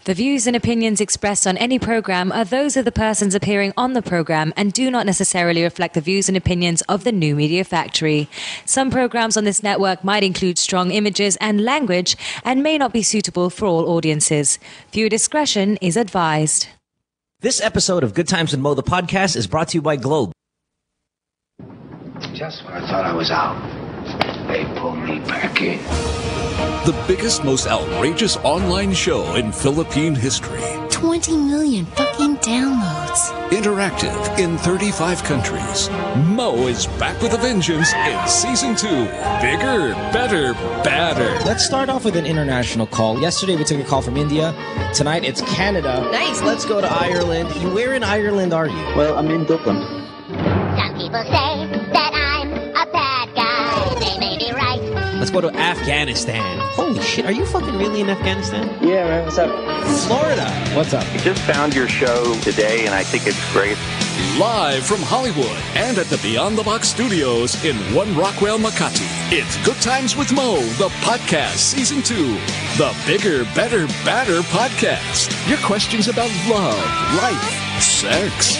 The views and opinions expressed on any program are those of the persons appearing on the program and do not necessarily reflect the views and opinions of the New Media Factory. Some programs on this network might include strong images and language and may not be suitable for all audiences. Viewer discretion is advised. This episode of Good Times with Mo, the podcast, is brought to you by Globe. Just when I thought I was out, they pulled me back in. The biggest, most outrageous online show in Philippine history. 20 million fucking downloads. Interactive in 35 countries. Mo is back with a vengeance in Season 2. Bigger, better, badder. Let's start off with an international call. Yesterday we took a call from India. Tonight it's Canada. Nice. Let's go to Ireland. Where in Ireland are you? Well, I'm in Dublin. Some people say that I'm a bad guy. They may be right. Let's go to Afghanistan. Holy shit, are you fucking really in Afghanistan? Yeah, man, what's up? Florida. What's up? I just found your show today, and I think it's great. Live from Hollywood and at the Beyond the Box studios in One Rockwell, Makati. It's Good Times with Mo, the podcast, Season 2. The Bigger, Better, Badder podcast. Your questions about love, life, sex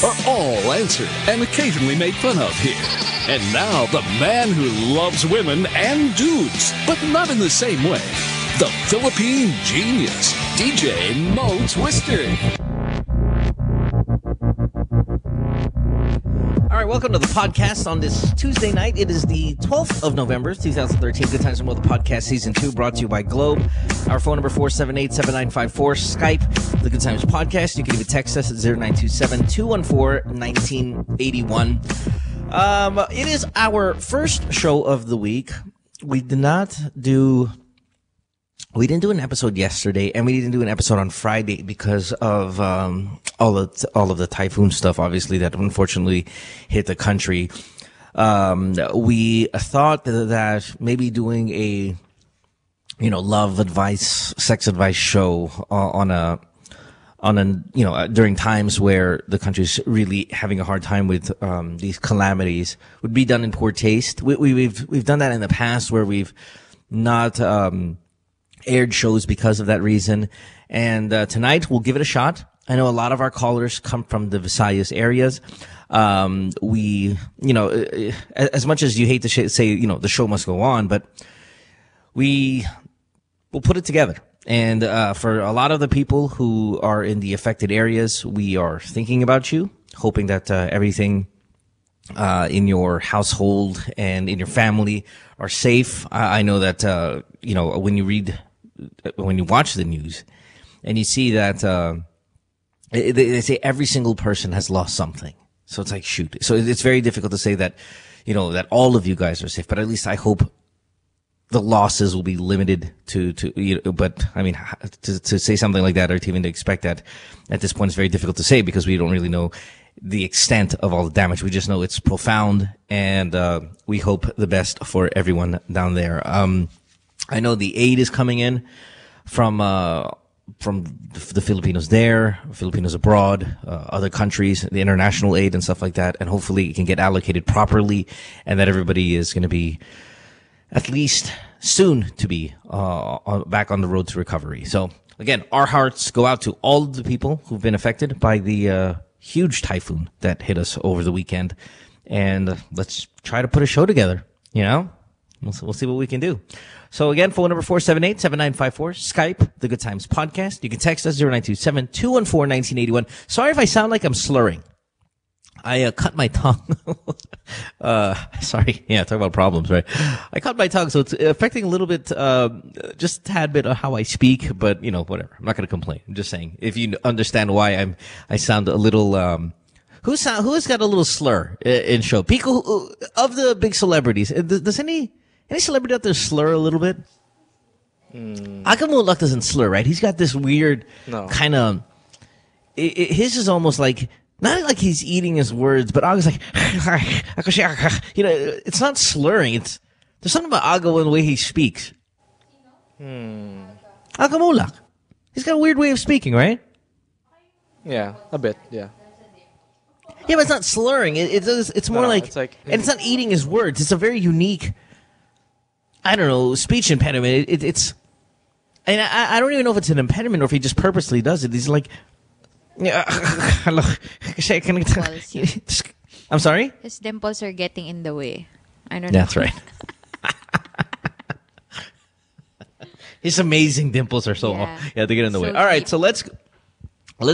are all answered and occasionally made fun of here. And now, the man who loves women and dudes, but not in the same way. The Philippine genius, DJ Mo Twister. All right, welcome to the podcast on this Tuesday night. It is the 12th of November, 2013. Good Times with the Podcast Season 2 brought to you by Globe. Our phone number 478-7954. Skype, the Good Times Podcast. You can even text us at 0927-214-1981. It is our first show of the week. We didn't do an episode yesterday, and we didn't do an episode on Friday because of all of the typhoon stuff, obviously, that unfortunately hit the country. We thought that maybe doing a love advice, sex advice show during times where the country's really having a hard time with these calamities would be done in poor taste. We've done that in the past where we've not aired shows because of that reason. And tonight we'll give it a shot. I know a lot of our callers come from the Visayas areas. As much as you hate to say, the show must go on, but we'll put it together. And for a lot of the people who are in the affected areas, we are thinking about you, hoping that everything in your household and in your family are safe. I know that when you watch the news and you see that they say every single person has lost something. So it's like, shoot. So it's very difficult to say that, that all of you guys are safe, but at least I hope the losses will be limited but I mean, to say something like that or to even to expect that at this point is very difficult to say because we don't really know the extent of all the damage. We just know it's profound, and we hope the best for everyone down there. I know the aid is coming in from the Filipinos there, Filipinos abroad, other countries, the international aid and stuff like that, and hopefully it can get allocated properly and that everybody is going to be at least soon to be back on the road to recovery. So again, our hearts go out to all of the people who've been affected by the huge typhoon that hit us over the weekend, and let's try to put a show together. We'll see what we can do. So again, phone number 478-7954, Skype, The Good Times Podcast. You can text us 0927-214-1981. Sorry if I sound like I'm slurring. I cut my tongue. Sorry. Yeah, talk about problems, right? I cut my tongue, so it's affecting a little bit, just a tad bit of how I speak, but, whatever. I'm not going to complain. I'm just saying, if you understand why I sound a little, who's got a little slur in show? Pico, of the big celebrities, does any celebrity out there slur a little bit? Akamulak doesn't slur, right? He's got this weird kind of, his is almost like, not like he's eating his words, but Aga's like, it's not slurring. There's something about Aga in the way he speaks. Akamulak. He's got a weird way of speaking, right? Yeah, a bit, yeah. Yeah, but it's not slurring. It's more like, and it's not eating his words. It's a very unique, I don't know, speech impediment. And I don't even know if it's an impediment or if he just purposely does it. He's like, hello. I'm sorry? His dimples are getting in the way. I don't know. That's right. His amazing dimples are they get in the way. All right, so let's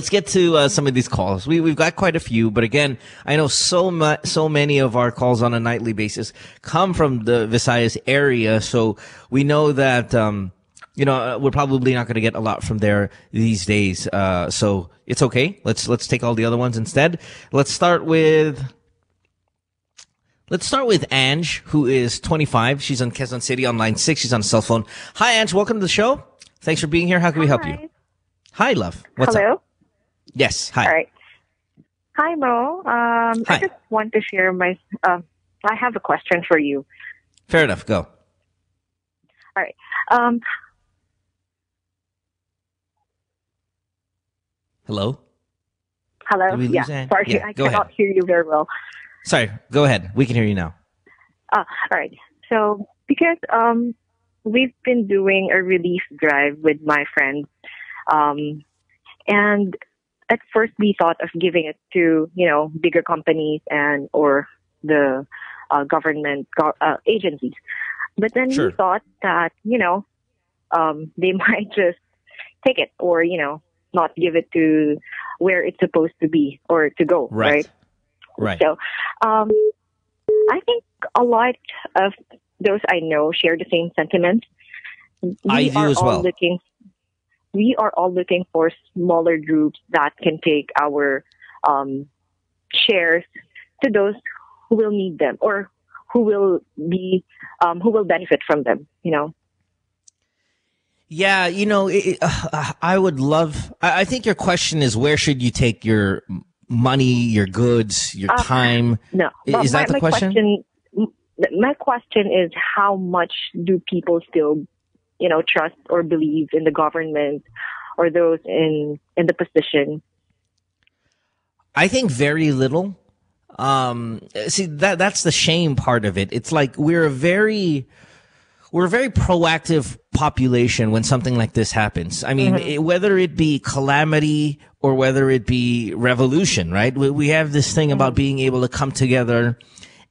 get to some of these calls. We've got quite a few, but again, I know so many of our calls on a nightly basis come from the Visayas area, so we know that we're probably not going to get a lot from there these days. So it's okay. Let's take all the other ones instead. Let's start with Ange, who is 25. She's on Quezon City on line 6. She's on a cell phone. Hi, Ange. Welcome to the show. Thanks for being here. How can we help you? Hi, love. What's up? Yes. Hi. All right. Hi, Mo. Hi. I just want to share I have a question for you. Fair enough. Go. All right. Hello? Hello? Did we lose Yeah. Ange? Sorry, Yeah, I go cannot ahead. hear you very well. Sorry. Go ahead. We can hear you now. All right. So, because we've been doing a relief drive with my friends, and at first we thought of giving it to, bigger companies or the government agencies. But then we thought that, they might just take it or, not give it to where it's supposed to be or to go, right? Right. So, I think a lot of those I know share the same sentiment. I do as well. We are all looking for smaller groups that can take our shares to those who will need them or who will benefit from them. Yeah, I would love. I think your question is where should you take your money, your goods, your time? No, is that the question? My question is how much do people still, trust or believe in the government or those in the position? I think very little. See, that's the shame part of it. It's like we're a very proactive population when something like this happens. I mean, whether it be calamity or whether it be revolution, right? We have this thing about being able to come together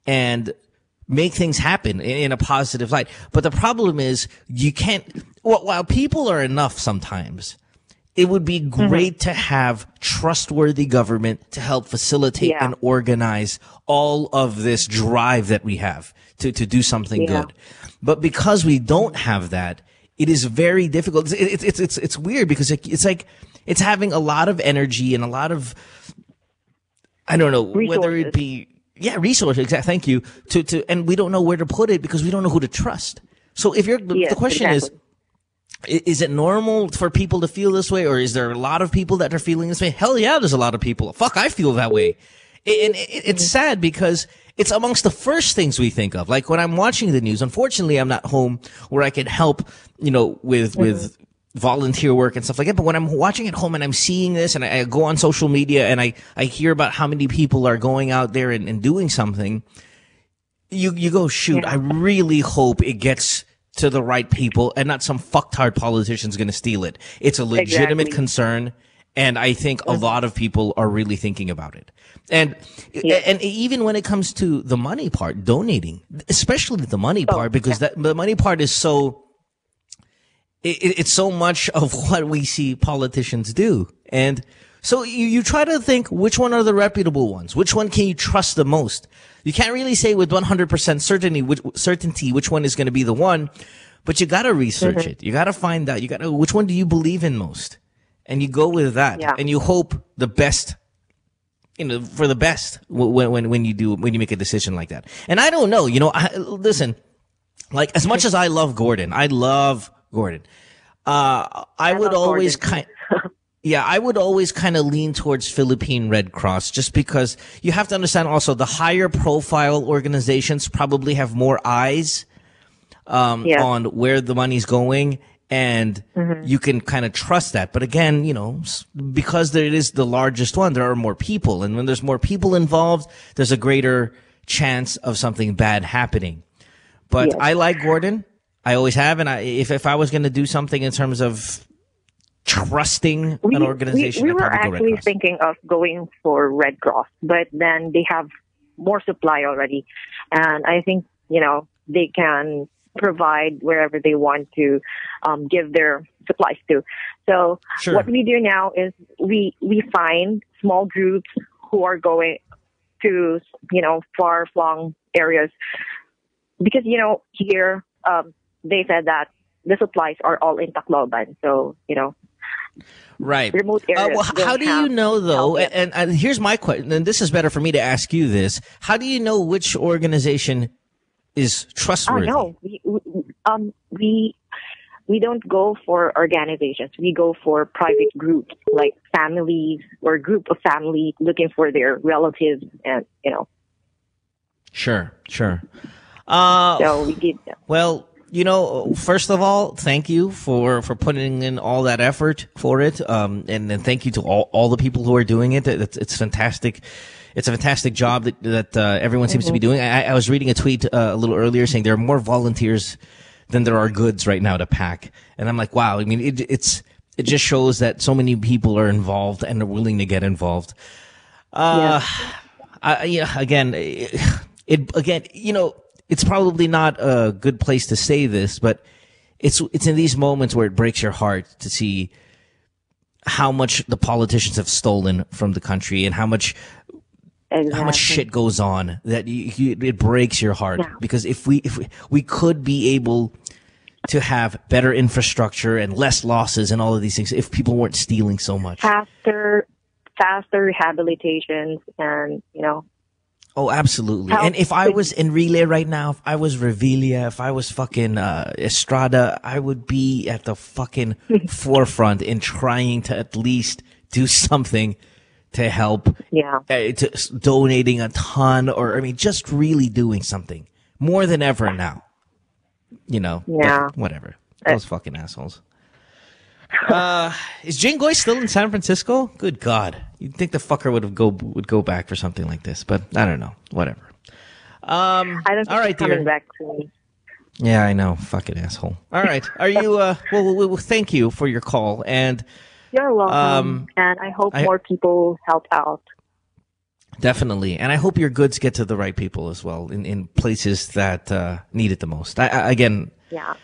and make things happen in a positive light. But the problem is you can't, while people are enough sometimes, it would be great to have trustworthy government to help facilitate and organize all of this drive that we have to do something good. But because we don't have that, it is very difficult. It's weird because it's like it's having a lot of energy and a lot of, I don't know, resources. Whether it be resources. Exactly. Thank you. And we don't know where to put it because we don't know who to trust. So if the question is it normal for people to feel this way, or is there a lot of people that are feeling this way? Hell yeah, there's a lot of people. Fuck, I feel that way. And it's sad because it's amongst the first things we think of. Like when I'm watching the news, unfortunately, I'm not home where I can help, with volunteer work and stuff like that. But when I'm watching at home and I'm seeing this and I go on social media and I hear about how many people are going out there and doing something, you go, shoot, I really hope it gets to the right people and not some fucktard politician's going to steal it. It's a legitimate concern. And I think a lot of people are really thinking about it. And even when it comes to the money part, donating, especially the money part, because the money part is it's so much of what we see politicians do. And so you try to think which one are the reputable ones? Which one can you trust the most? You can't really say with 100% certainty which one is going to be the one, but you got to research it. You got to find out. Which one do you believe in most? And you go with that, and you hope the best, for the best when you make a decision like that. And I don't know, listen, like as much as I love Gordon, I would always kind of lean towards Philippine Red Cross, just because you have to understand also the higher profile organizations probably have more eyes, on where the money's going. And you can kind of trust that. But again, because it is the largest one, there are more people. And when there's more people involved, there's a greater chance of something bad happening. But I like Gordon. I always have, and if I was going to do something in terms of trusting an organization, we I'd were probably go Red actually Cross. thinking of going for Red Cross, but then they have more supply already, and I think they can provide wherever they want to give their supplies to. So what we do now is we find small groups who are going to far-flung areas, because here they said that the supplies are all in Tacloban, so right, remote areas. Well, how do you know though? And here's my question, and this is better for me to ask you this: how do you know which organization is trustworthy? No, we don't go for organizations. We go for private groups, like families or a group of families looking for their relatives, and Sure. So we did that. Well, first of all, thank you for putting in all that effort for it. And then thank you to all the people who are doing it. It's fantastic. It's a fantastic job that everyone seems to be doing. I was reading a tweet a little earlier saying there are more volunteers than there are goods right now to pack. And I'm like, wow. I mean, it just shows that so many people are involved and are willing to get involved. It's probably not a good place to say this, but it's in these moments where it breaks your heart to see how much the politicians have stolen from the country and how much shit goes on that it breaks your heart. Yeah. Because if we could be able to have better infrastructure and less losses and all of these things, if people weren't stealing so much, faster rehabilitations, and Oh, absolutely. And if I was in Relay right now, if I was Revelia, if I was fucking Estrada, I would be at the fucking forefront in trying to at least do something to help. Yeah. To donating a ton, or just really doing something more than ever now. Yeah. Whatever. Those fucking assholes. Is Jane Goy still in San Francisco? Good God. You'd think the fucker would go back for something like this, but I don't know. Whatever. I don't think he's coming back to me. Yeah, I know. Fucking asshole. All right. Are you, well, thank you for your call. And you're welcome. And I hope more people help out. Definitely. And I hope your goods get to the right people as well in places that need it the most. Again, yeah.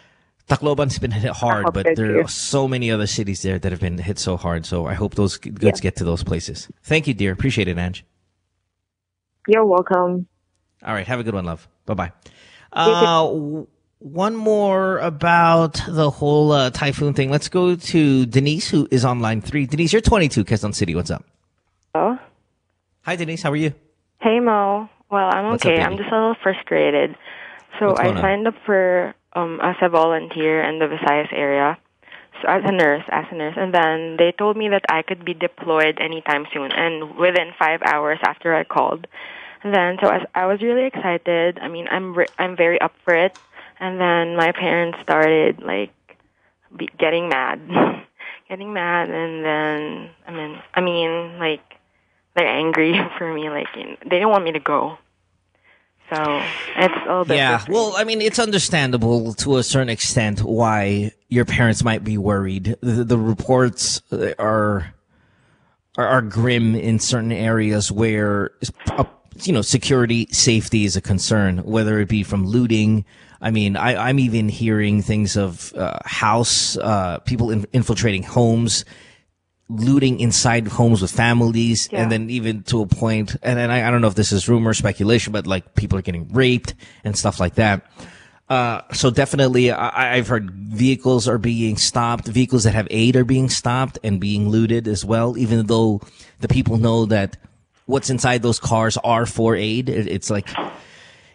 Tacloban's been hit hard, but there are so many other cities there that have been hit so hard. So I hope those goods get to those places. Thank you, dear. Appreciate it, Ange. You're welcome. All right. Have a good one, love. Bye-bye. One more about the whole typhoon thing. Let's go to Denise, who is on line 3. Denise, you're 22, Quezon City. What's up? Oh. Hi, Denise. How are you? Hey, Mo. Well, I'm okay. I'm just a little frustrated. So I signed up for as a volunteer in the Visayas area, so as a nurse, and then they told me that I could be deployed anytime soon, and within 5 hours after I called. And then, so I was really excited. I mean, I'm very up for it. And then my parents started getting mad, and then I mean, they're angry for me. They didn't want me to go. So it's all bit different. Well, I mean, it's understandable to a certain extent why your parents might be worried. The reports are grim in certain areas where security, safety is a concern, whether it be from looting. I mean, I'm even hearing things of people infiltrating homes, looting inside homes with families, and then even to a point, and I don't know if this is rumor, speculation, but people are getting raped and stuff like that. So definitely, I've heard vehicles are being stopped, vehicles that have aid are being stopped and being looted as well, even though the people know that what's inside those cars are for aid.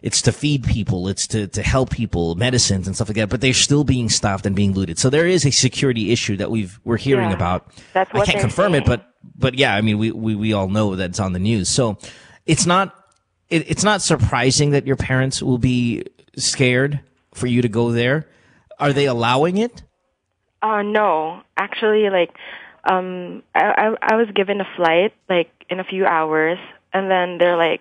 It's to feed people, it's to help people, medicines and stuff like that, but they're still being stopped and being looted. So there is a security issue that we're hearing about. That's what I can't confirm it, but yeah, I mean, we all know that it's on the news. So it's not surprising that your parents will be scared for you to go there. Are they allowing it? No, actually, I was given a flight in a few hours, and then they're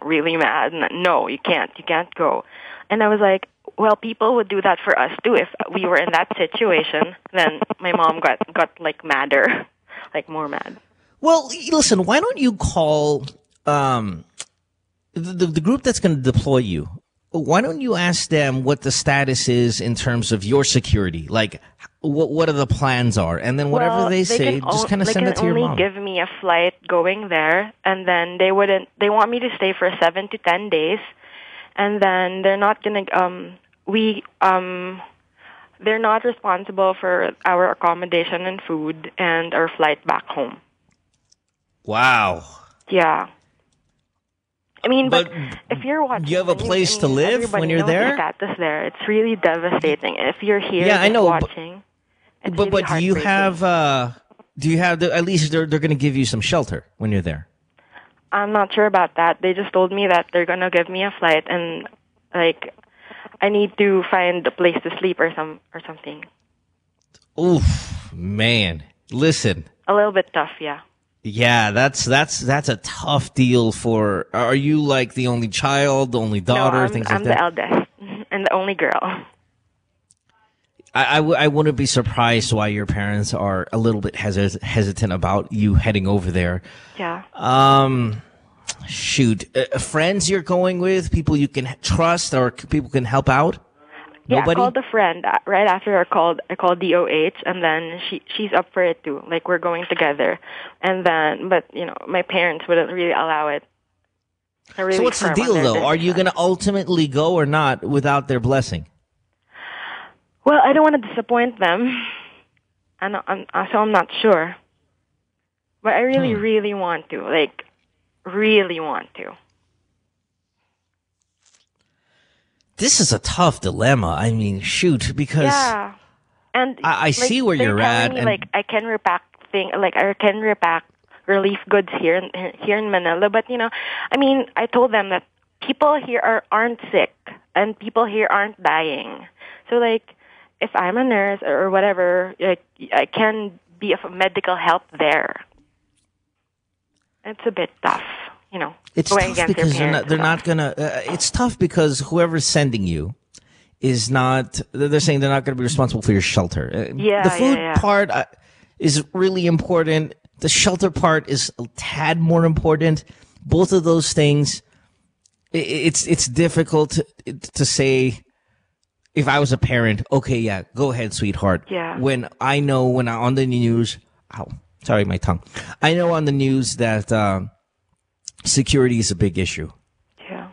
really mad. No, you can't go. And I was like, well, people would do that for us too if we were in that situation. Then my mom got like madder, like more mad. Well, listen, why don't you call the group that's going to deploy you? Why don't you ask them what the status is in terms of your security? Like, what are the plans are? And then whatever they say, just kind of send it to your mom. They can only give me a flight going there, and then they want me to stay for 7 to 10 days, and then they're not going to, they're not responsible for our accommodation and food and our flight back home. Wow. Yeah. I mean, but if you're watching, you have a place to live when you're there. The status there, it's really devastating. If you're here, I know, watching. But do you have at least they're going to give you some shelter when you're there? I'm not sure about that. They just told me that they're going to give me a flight, and like I need to find a place to sleep or something. Oof, man. Listen. A little bit tough, yeah. Yeah, that's a tough deal for. Are you like the only child, the only daughter, no, things like that? I'm the eldest and the only girl. I wouldn't be surprised why your parents are a little bit hesitant about you heading over there. Yeah. Shoot, friends you're going with, people you can trust, or people can help out. Yeah, Nobody? I called a friend right after I called DOH, and then she's up for it too. Like, we're going together, and then but my parents wouldn't really allow it. Really so what's the deal though? Are you going to ultimately go or not without their blessing? Well, I don't want to disappoint them, so I'm not sure. But I really, really want to. Like, really want to. This is a tough dilemma. I mean, shoot, because and I see where you're at. Me, like, I can repack I can repack relief goods here in Manila. But I mean, I told them that people here aren't sick and people here aren't dying. So like, if I'm a nurse or whatever, like, I can be of medical help there. It's a bit tough. It's tough because they're not gonna. It's tough because whoever's sending you is not. They're saying they're not going to be responsible for your shelter. The food part is really important. The shelter part is a tad more important. Both of those things, it's difficult to say. If I was a parent, okay, yeah, go ahead, sweetheart. Yeah. When I'm on the news, sorry, my tongue. I know on the news that. Security is a big issue. Yeah.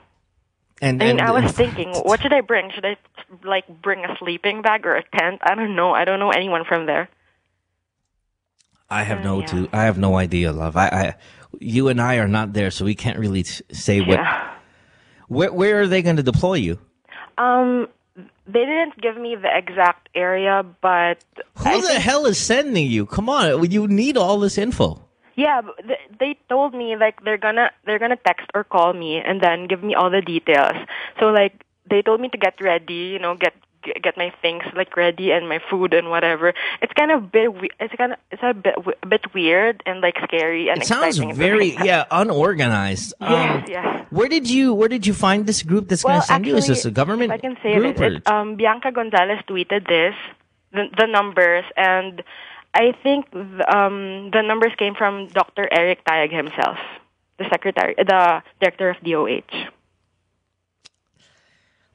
And I was thinking, what should I bring? Should I bring a sleeping bag or a tent? I don't know. I don't know anyone from there. I have no idea, love. You and I are not there, so we can't really say what. Where are they going to deploy you? They didn't give me the exact area, but who the hell is sending you? Come on, you need all this info. Yeah, they told me like they're gonna text or call me and then give me all the details. So like they told me to get ready, get my things like ready and my food and whatever. It's kind of a bit weird and like scary and it sounds very unorganized. Yes. Where did you find this group that's going to send you? Is this a government I can say group? Bianca Gonzalez tweeted this, the numbers, and I think the numbers came from Dr. Eric Tayag himself, the director of DOH.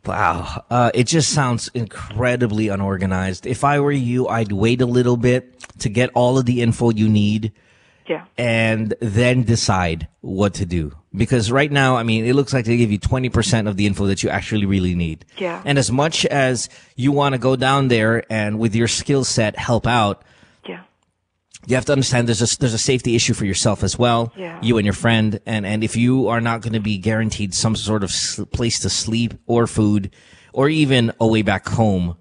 Wow. It just sounds incredibly unorganized. If I were you, I'd wait a little bit to get all of the info you need. Yeah. And then decide what to do. Because right now, I mean, it looks like they give you 20% of the info that you actually really need. Yeah. And as much as you want to go down there and with your skill set help out, you have to understand there's a safety issue for yourself as well. Yeah. You and your friend. And if you are not going to be guaranteed some sort of place to sleep or food or even a way back home,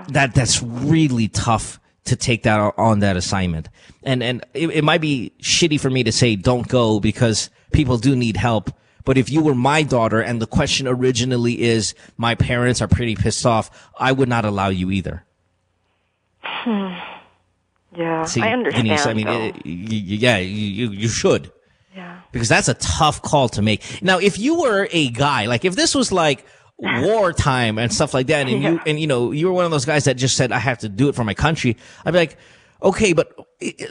that's really tough to take that on that assignment. And it might be shitty for me to say don't go because people do need help. But if you were my daughter and the question originally is my parents are pretty pissed off, I would not allow you either. Yeah, see, I understand. Denise, I mean, you should. Yeah. Because that's a tough call to make. Now, if you were a guy, like if this was like wartime and stuff like that, and you were one of those guys that just said, I have to do it for my country, I'd be like, okay, but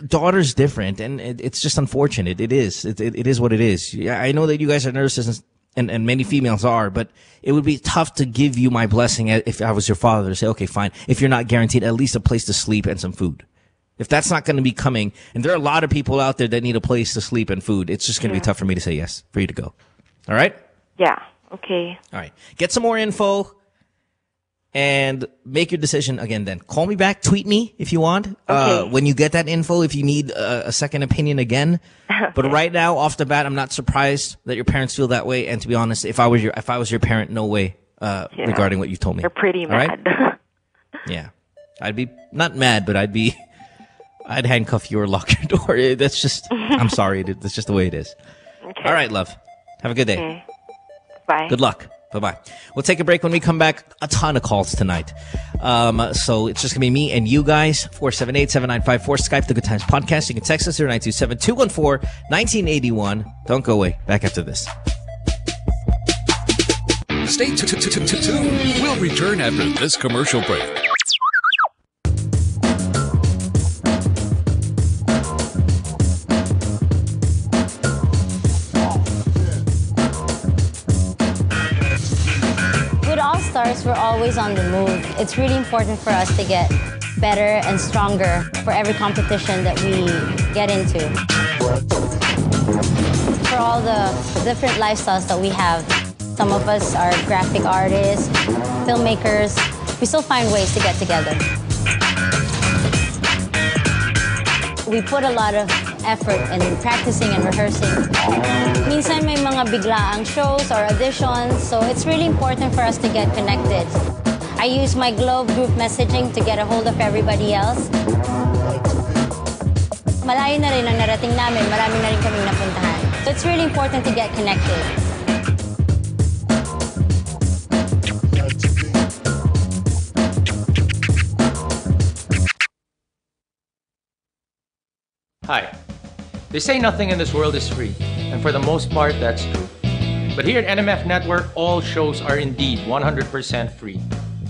daughter's different, and it's just unfortunate. It is. It is what it is. Yeah, I know that you guys are nurses, and many females are, but it would be tough to give you my blessing if I was your father to say, okay, fine. If you're not guaranteed at least a place to sleep and some food. If that's not going to be coming, and there are a lot of people out there that need a place to sleep and food, it's just going to be tough for me to say yes, for you to go. All right? Yeah. Okay. All right. Get some more info and make your decision again then. Call me back, tweet me if you want. Okay. When you get that info, if you need a second opinion again. Okay. But right now, off the bat, I'm not surprised that your parents feel that way. And to be honest, if I was your parent, no way regarding what you told me. You're pretty mad. Right? Yeah. I'd be not mad, but I'd handcuff you or lock your door. That's just, I'm sorry. That's just the way it is. Okay. All right, love. Have a good day. Okay. Bye. Good luck. Bye-bye. We'll take a break. When we come back, a ton of calls tonight. So it's just going to be me and you guys. 478-7954. Skype, The Good Times Podcast. You can text us 0927-214-1981. Don't go away. Back after this. Stay tuned. We'll return after this commercial break. We're always on the move. It's really important for us to get better and stronger for every competition that we get into. For all the different lifestyles that we have, some of us are graphic artists, filmmakers. We still find ways to get together. We put a lot of effort in practicing and rehearsing. Minsan may mga biglaang shows or auditions, so it's really important for us to get connected. I use my Globe group messaging to get a hold of everybody else. Malayo na rin ang narating namin, marami na rin kaming napuntahan. So it's really important to get connected. Hi. They say nothing in this world is free, and for the most part, that's true. But here at NMF Network, all shows are indeed 100% free.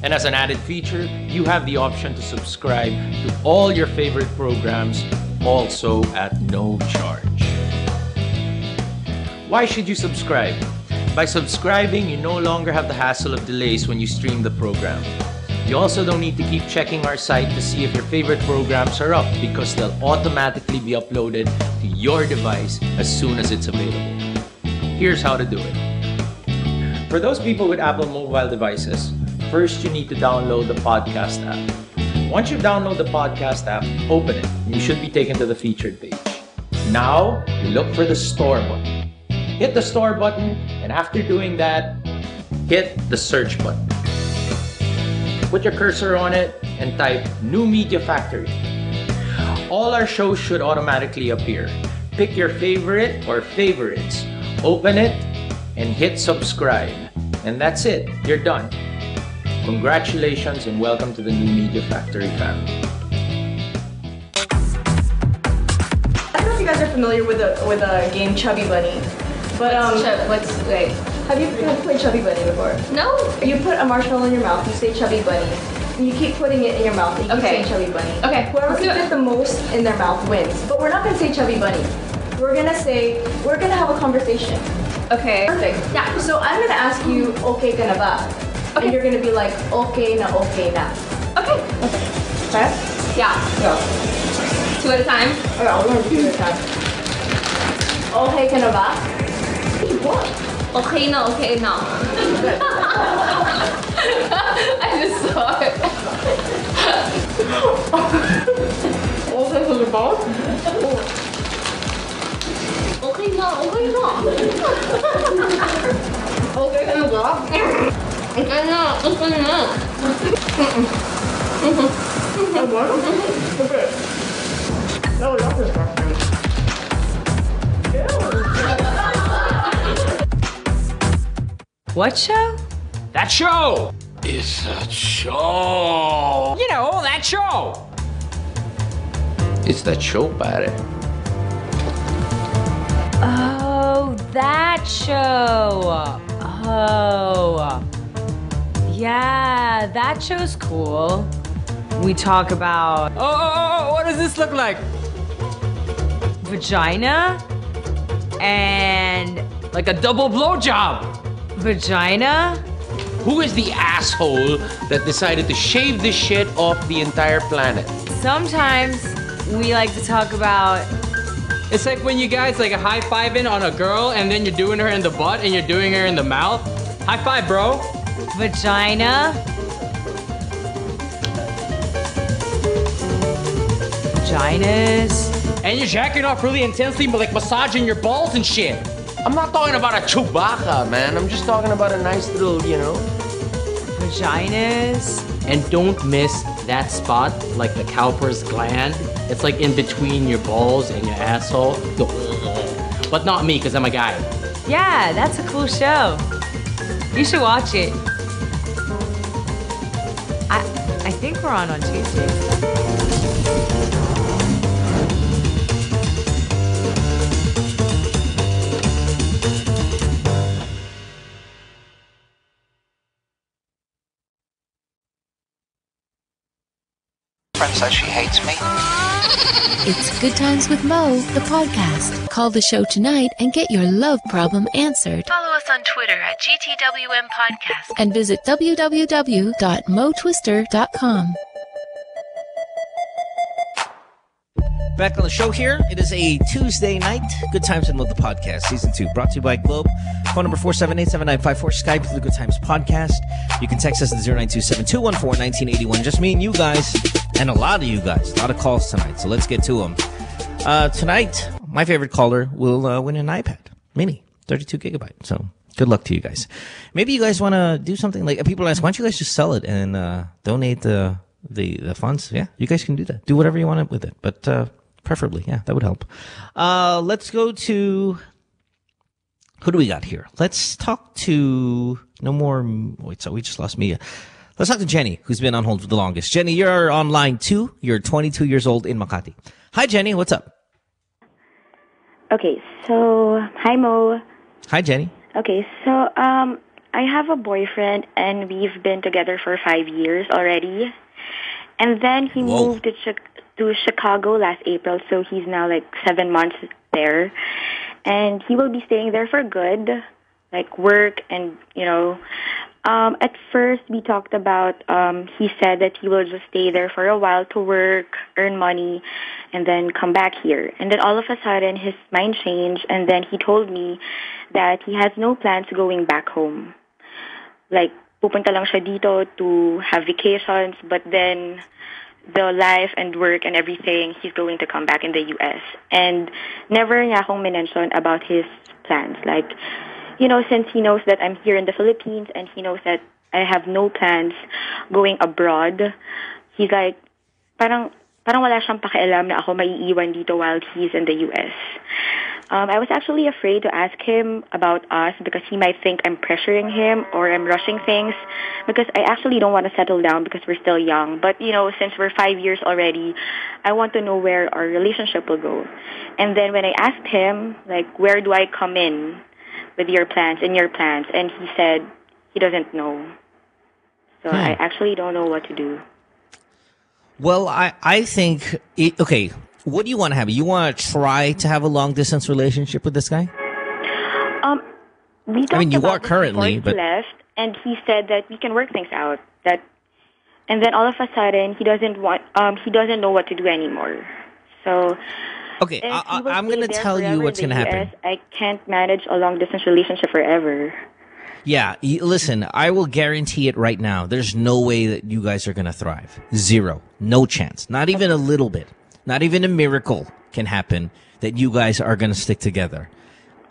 And as an added feature, you have the option to subscribe to all your favorite programs, also at no charge. Why should you subscribe? By subscribing, you no longer have the hassle of delays when you stream the program. You also don't need to keep checking our site to see if your favorite programs are up, because they'll automatically be uploaded to your device as soon as it's available. Here's how to do it. For those people with Apple mobile devices, first you need to download the podcast app. Once you download the podcast app, open it. You should be taken to the featured page. Now, you look for the store button. Hit the store button, and after doing that, hit the search button. Put your cursor on it and type New Media Factory. All our shows should automatically appear. Pick your favorite or favorites, open it, and hit subscribe. And that's it, you're done. Congratulations and welcome to the New Media Factory family. I don't know if you guys are familiar with a game Chubby Bunny, but have you played Chubby Bunny before? No. You put a marshmallow in your mouth, you say Chubby Bunny, and you keep putting it in your mouth, and you keep saying Chubby Bunny. Okay. Whoever can fit the most in their mouth wins. But we're not gonna say Chubby Bunny. We're gonna have a conversation. Okay. Perfect. Yeah. So I'm gonna ask you, okay ka na ba? Okay. And you're gonna be like, okay na. Okay. Okay. Okay? Yeah. Go. 2 at a time? Okay, we're gonna do 2 at a time. Okay ka na ba? What? Okay na. Good. I just saw it. Okay ka na ba? Okay na. Okay na. Okay ka na ba? Okay na. Okay. No, that's disgusting. What show? That show! It's a show! You know, that show! It's that show, pare. Oh, that show. Oh. Yeah, that show's cool. We talk about... Oh, what does this look like? Vagina and... Like a double blowjob. Vagina? Who is the asshole that decided to shave this shit off the entire planet? Sometimes we like to talk about... It's like when you guys like high-fiving on a girl and then you're doing her in the butt and you're doing her in the mouth. High five, bro. Vagina. Vaginas. And you're jacking off really intensely, but like massaging your balls and shit. I'm not talking about a Chewbacca, man. I'm just talking about a nice little, Vaginas. And don't miss that spot, like the cowper's gland. It's like in between your balls and your asshole. But not me, because I'm a guy. Yeah, that's a cool show. You should watch it. I think we're on Tuesday. Friend says she hates me. It's Good Times with Mo, the podcast. Call the show tonight and get your love problem answered. Follow us on Twitter at GTWM Podcast. And visit www.motwister.com. Back on the show here. It is a Tuesday night. Good Times with Mo, the podcast, season 2, brought to you by Globe. Phone number 478-7954. Skype to the Good Times podcast. You can text us at 092-7214-1981. Just me and you guys, and a lot of you guys. A lot of calls tonight, so let's get to them. Tonight, my favorite caller will win an iPad mini, 32 gigabyte. So good luck to you guys. Maybe you guys want to do something like people ask, why don't you guys just sell it and donate the funds? Yeah, you guys can do that. Do whatever you want with it, but preferably, yeah, that would help. Let's go to... Who do we got here? Let's talk to... Wait, so we just lost Mia. Let's talk to Jenny, who's been on hold for the longest. Jenny, you're on line 2. You're 22 years old in Makati. Hi, Jenny. What's up? Okay, so... Hi, Mo. Hi, Jenny. Okay, so I have a boyfriend, and we've been together for 5 years already. And then he moved to Chicago last April, so he's now like 7 months there. And he will be staying there for good, like work and, at first we talked about, he said that he will just stay there for a while to work, earn money, and then come back here. And then all of a sudden his mind changed, and then he told me that he has no plans going back home. Like, pupunta lang siya dito to have vacations, but then the life and work and everything, he's going to come back in the U.S. And never niya akong mention about his plans. Like, since he knows that I'm here in the Philippines and he knows that I have no plans going abroad, he's like, parang wala siyang pakialam na ako maiiwan dito while he's in the U.S. I was actually afraid to ask him about us because he might think I'm pressuring him or I'm rushing things, because I actually don't want to settle down because we're still young. But, since we're 5 years already, I want to know where our relationship will go. And then when I asked him, like, where do I come in with your plans and your plans? And he said he doesn't know. So I actually don't know what to do. Well, I think... okay, what do you want to have? You want to try to have a long-distance relationship with this guy? We talked you about are currently, but... He left, and he said that we can work things out. And then all of a sudden, he doesn't know what to do anymore. So... Okay, I'm going to tell you what's going to happen. I can't manage a long-distance relationship forever. Yeah, listen, I will guarantee it right now. There's no way that you guys are going to thrive. Zero. No chance. Not even a little bit. Not even a miracle can happen that you guys are going to stick together.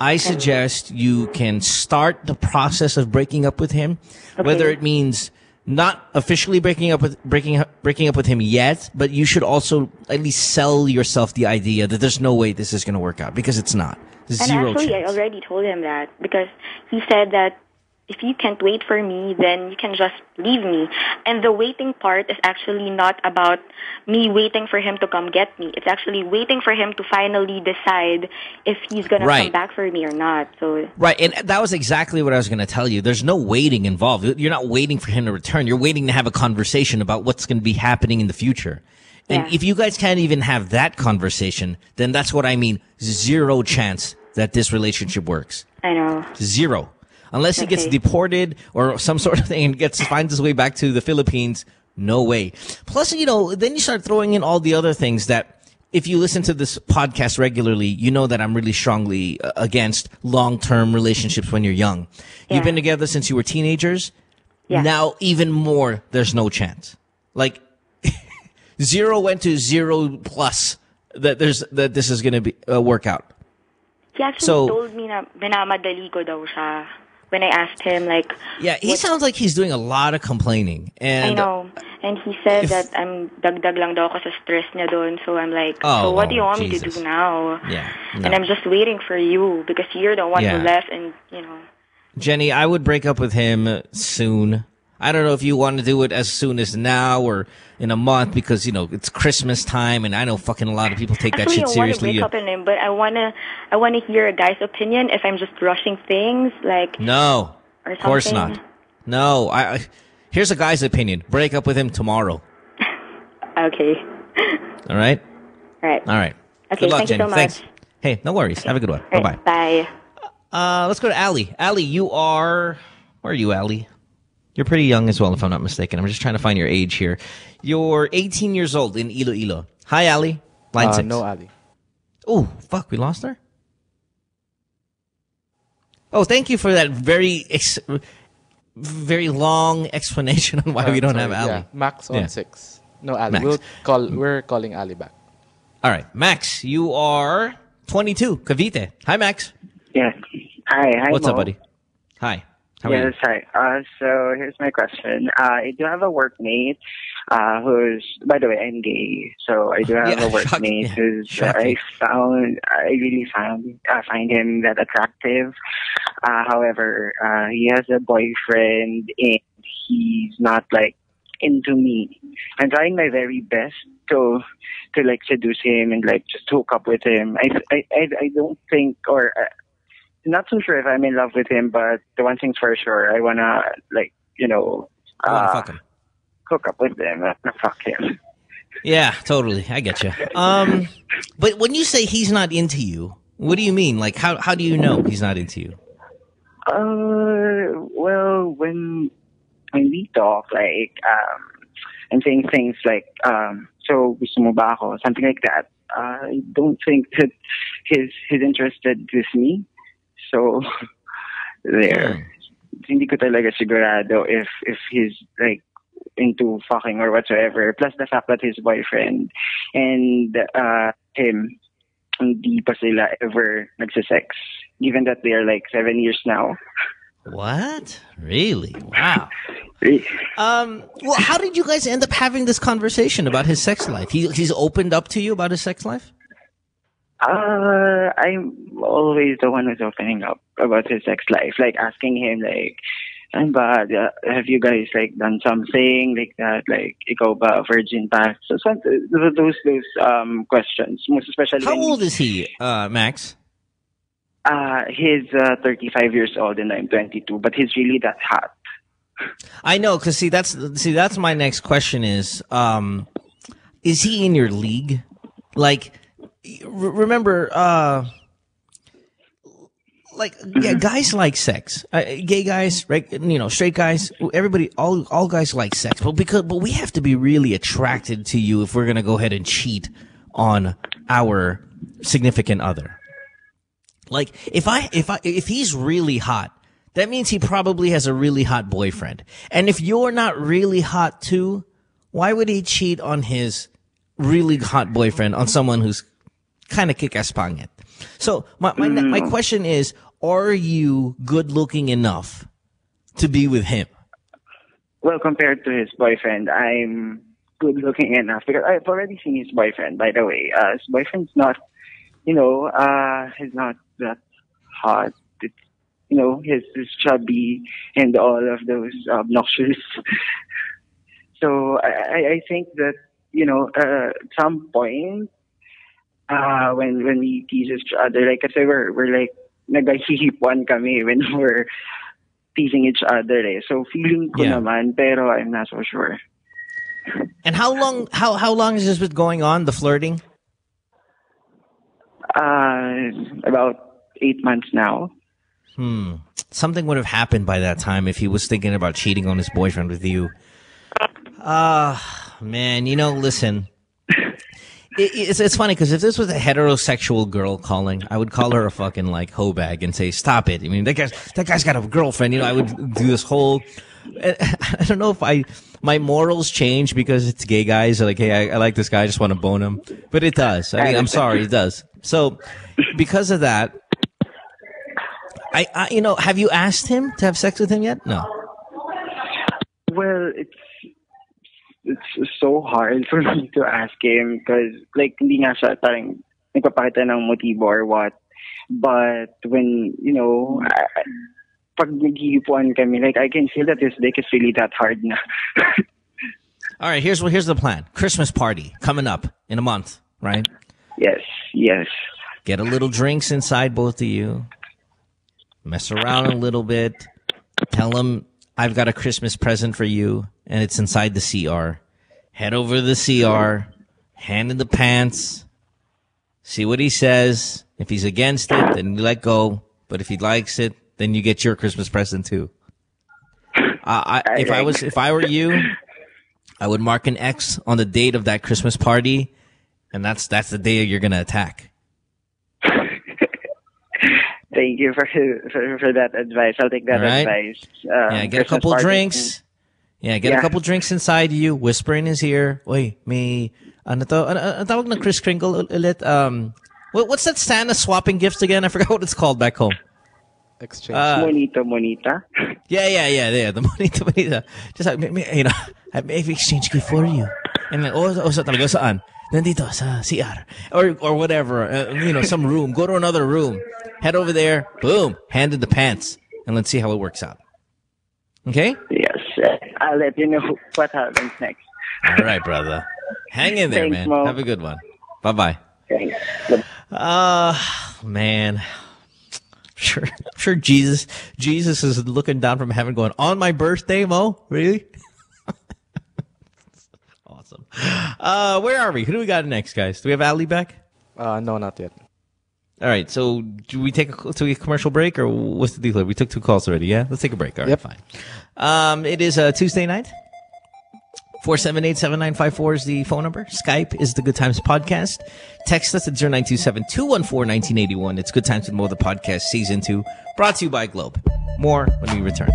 I suggest you can start the process of breaking up with him, whether it means not officially breaking up with him yet, but you should also at least sell yourself the idea that there's no way this is going to work out, because it's not. Zero and actually, chance. I already told him that, because he said that if you can't wait for me, then you can just leave me. And the waiting part is actually not about me waiting for him to come get me. It's actually waiting for him to finally decide if he's going to come back for me or not. So Right, and that was exactly what I was going to tell you. There's no waiting involved. You're not waiting for him to return. You're waiting to have a conversation about what's going to be happening in the future. And if you guys can't even have that conversation, then that's what I mean. Zero chance that this relationship works. I know. Zero. Unless he gets deported or some sort of thing and finds his way back to the Philippines, no way. Plus, then you start throwing in all the other things that, if you listen to this podcast regularly, you know that I'm really strongly against long-term relationships when you're young. You've been together since you were teenagers. Now, even more, there's no chance. Like, 0 went to 0 plus that this is going to work out. He actually told me na minamadali ko daw siya. When I asked him, like... Yeah, he sounds like he's doing a lot of complaining. And I know. And he said that I'm dagdag lang daw ako sa stress niya doon. So I'm like, so what do you want me to do now? Yeah. No. And I'm just waiting for you because you're the one who left and, Jenny, I would break up with him soon. I don't know if you want to do it as soon as now or in a month because, it's Christmas time and I know fucking a lot of people take that shit seriously. I want to break up with him, but I want to hear a guy's opinion if I'm just rushing things, like... No, of course not. No, here's a guy's opinion. Break up with him tomorrow. Okay. All right? All right. All right. Okay, good luck, thank you Jenny. so much. Thanks. Hey, no worries. Have a good one. Right, bye-bye. Bye. Let's go to Allie. Allie, you are... Where are you, Allie? You're pretty young as well, if I'm not mistaken. I'm just trying to find your age here. You're 18 years old in Iloilo. Hi, Ali. Line 6. No, Ali. Oh, fuck. We lost her? Oh, thank you for that very long explanation on why we don't have Ali. Yeah, Max on 6. No, Ali. We're calling Ali back. All right. Max, you are 22, Cavite. Hi, Max. Yes. Hi. What's Mo. up, buddy? Hi. How are you? Yes, hi. So here's my question. I do have a workmate who's, by the way, I'm gay. So I do have a workmate who's I really find him that attractive. However, he has a boyfriend and he's not like into me. I'm trying my very best to like seduce him and like just hook up with him. I don't think or. Not so sure if I'm in love with him, but the one thing's for sure, I wanna fuck him. Hook up with him, not fuck him. Yeah, totally. I get you. But when you say he's not into you, what do you mean? Like, how do you know he's not into you? Well, when we talk, like, I'm saying things like, so gusto mo ba ako? Something like that. I don't think that he's interested with me. So, there. Hindi ko talaga sigurado if he's like into fucking or whatsoever. Plus the fact that his boyfriend and him, hindi pa sila ever nagsisex. Given that they are like 7 years now. What? Really? Wow. Well, how did you guys end up having this conversation about his sex life? He's opened up to you about his sex life? I'm always the one who's opening up about his sex life, like asking him, like, but have you guys like done something like that? Like, ikaw ba virgin pa? So those questions, most especially. How old is he, Max? He's 35 years old and I'm 22, but he's really that hot. I know, because that's my next question is he in your league? Like. Remember, guys like sex. Gay guys, right? Straight guys. Everybody, all guys like sex. But we have to be really attracted to you if we're gonna go ahead and cheat on our significant other. Like, if he's really hot, that means he probably has a really hot boyfriend. And if you're not really hot too, why would he cheat on his really hot boyfriend on someone who's kind of kick-ass pangit? So my question is, are you good-looking enough to be with him? Well, compared to his boyfriend, I'm good-looking enough because I've already seen his boyfriend. By the way, his boyfriend's not, he's not that hot. his chubby and all of those obnoxious. So I think that, at some point, when we tease each other, like, kasi we're like, naghihipuan kami when we're teasing each other. So feeling ko naman, pero I'm not so sure. And how long is this been going on, the flirting? About 8 months now. Something would have happened by that time if he was thinking about cheating on his boyfriend with you. Man, listen. It's funny because if this was a heterosexual girl calling, I would call her a fucking hoe bag and say, "Stop it." I mean, that guy's got a girlfriend. I would do this whole. I don't know if my morals change because it's gay guys. Are like, hey, I like this guy. I just want to bone him, but it does. I mean, I'm sorry, it does. So, because of that, I have you asked him to have sex with him yet? No. Well, it's so hard for me to ask him because, like, hindi nga siya parang nagpapakita ng motibo or what. But when, pag naghihipuan kami, like, I can feel that his dick is really that hard na. All right, here's the plan. Christmas party coming up in a month, right? Yes. Get a little drinks inside, both of you. Mess around a little bit. Tell him I've got a Christmas present for you, and it's inside the CR. Head over to the CR, hand in the pants, see what he says. If he's against it, then you let go. But if he likes it, then you get your Christmas present too. If I were you, I would mark an X on the date of that Christmas party, and that's the day you're gonna attack. Thank you for that advice. I'll take that advice. Get a couple drinks. A couple drinks inside you. Whisper in his ear. Oy, may ano tawag ng Kris Kringle ulit? What's that Santa swapping gifts again? I forgot what it's called back home. Exchange. Monita. Yeah. The monita. Just I may exchange gift for you. And then, talaga saan? Nandito sa CR or whatever. Some room. Go to another room. Head over there. Boom. Hand in the pants, and let's see how it works out. Okay? Yes. I'll let you know what happens next. All right, brother. Hang in there, Thanks, man. Mo. Have a good one. Bye-bye. Thanks. Man. I'm sure Jesus is looking down from heaven going, on my birthday, Mo? Really? Awesome. Where are we? Who do we got next, guys? Do we have Ali back? No, not yet. All right, so do we take a commercial break, or what's the deal here? We took 2 calls already, yeah? Let's take a break. All right, fine. It is a Tuesday night. 478-7954 is the phone number. Skype is the Good Times Podcast. Text us at 0927-214-1981. It's Good Times with Mo, the podcast, Season 2, brought to you by Globe. More when we return.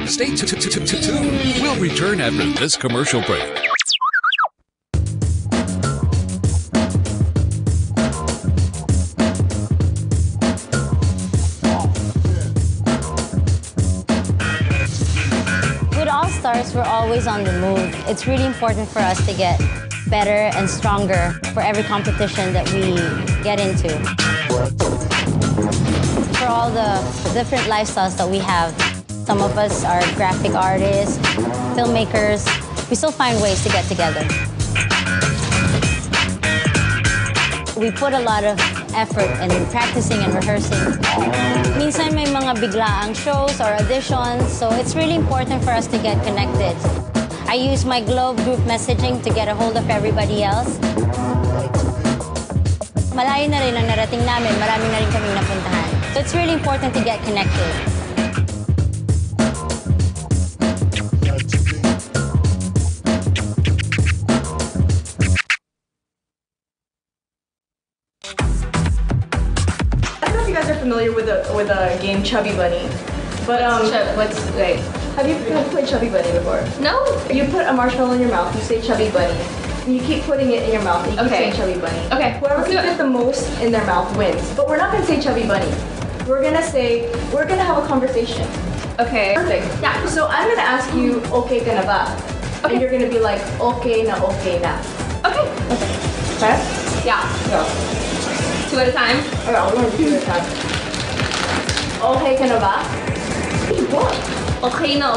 Stay tuned. We'll return after this commercial break. With All Stars, we're always on the move. It's really important for us to get better and stronger for every competition that we get into. For all the different lifestyles that we have, some of us are graphic artists, filmmakers. We still find ways to get together. We put a lot of effort in practicing and rehearsing. Minsan may mga biglaang shows or auditions, so it's really important for us to get connected. I use my Globe group messaging to get a hold of everybody else. Malayo na rin ang narating namin, marami na rin kaming napuntahan. So it's really important to get connected. Familiar with a game Chubby Bunny, but have you played Chubby Bunny before? No. You put a marshmallow in your mouth. You say Chubby Bunny. And you keep putting it in your mouth. And you keep saying Chubby Bunny. Okay. Whoever can fit the most in their mouth wins. But we're not gonna say Chubby Bunny. We're gonna have a conversation. Okay. Perfect. Yeah. So I'm gonna ask you, okay ka na ba? Okay. And you're gonna be like, okay na. Okay. Okay? Yeah. Go. 2 at a time? Okay, we're gonna do 2 at a time. Okay ka na ba? What? Okay na. I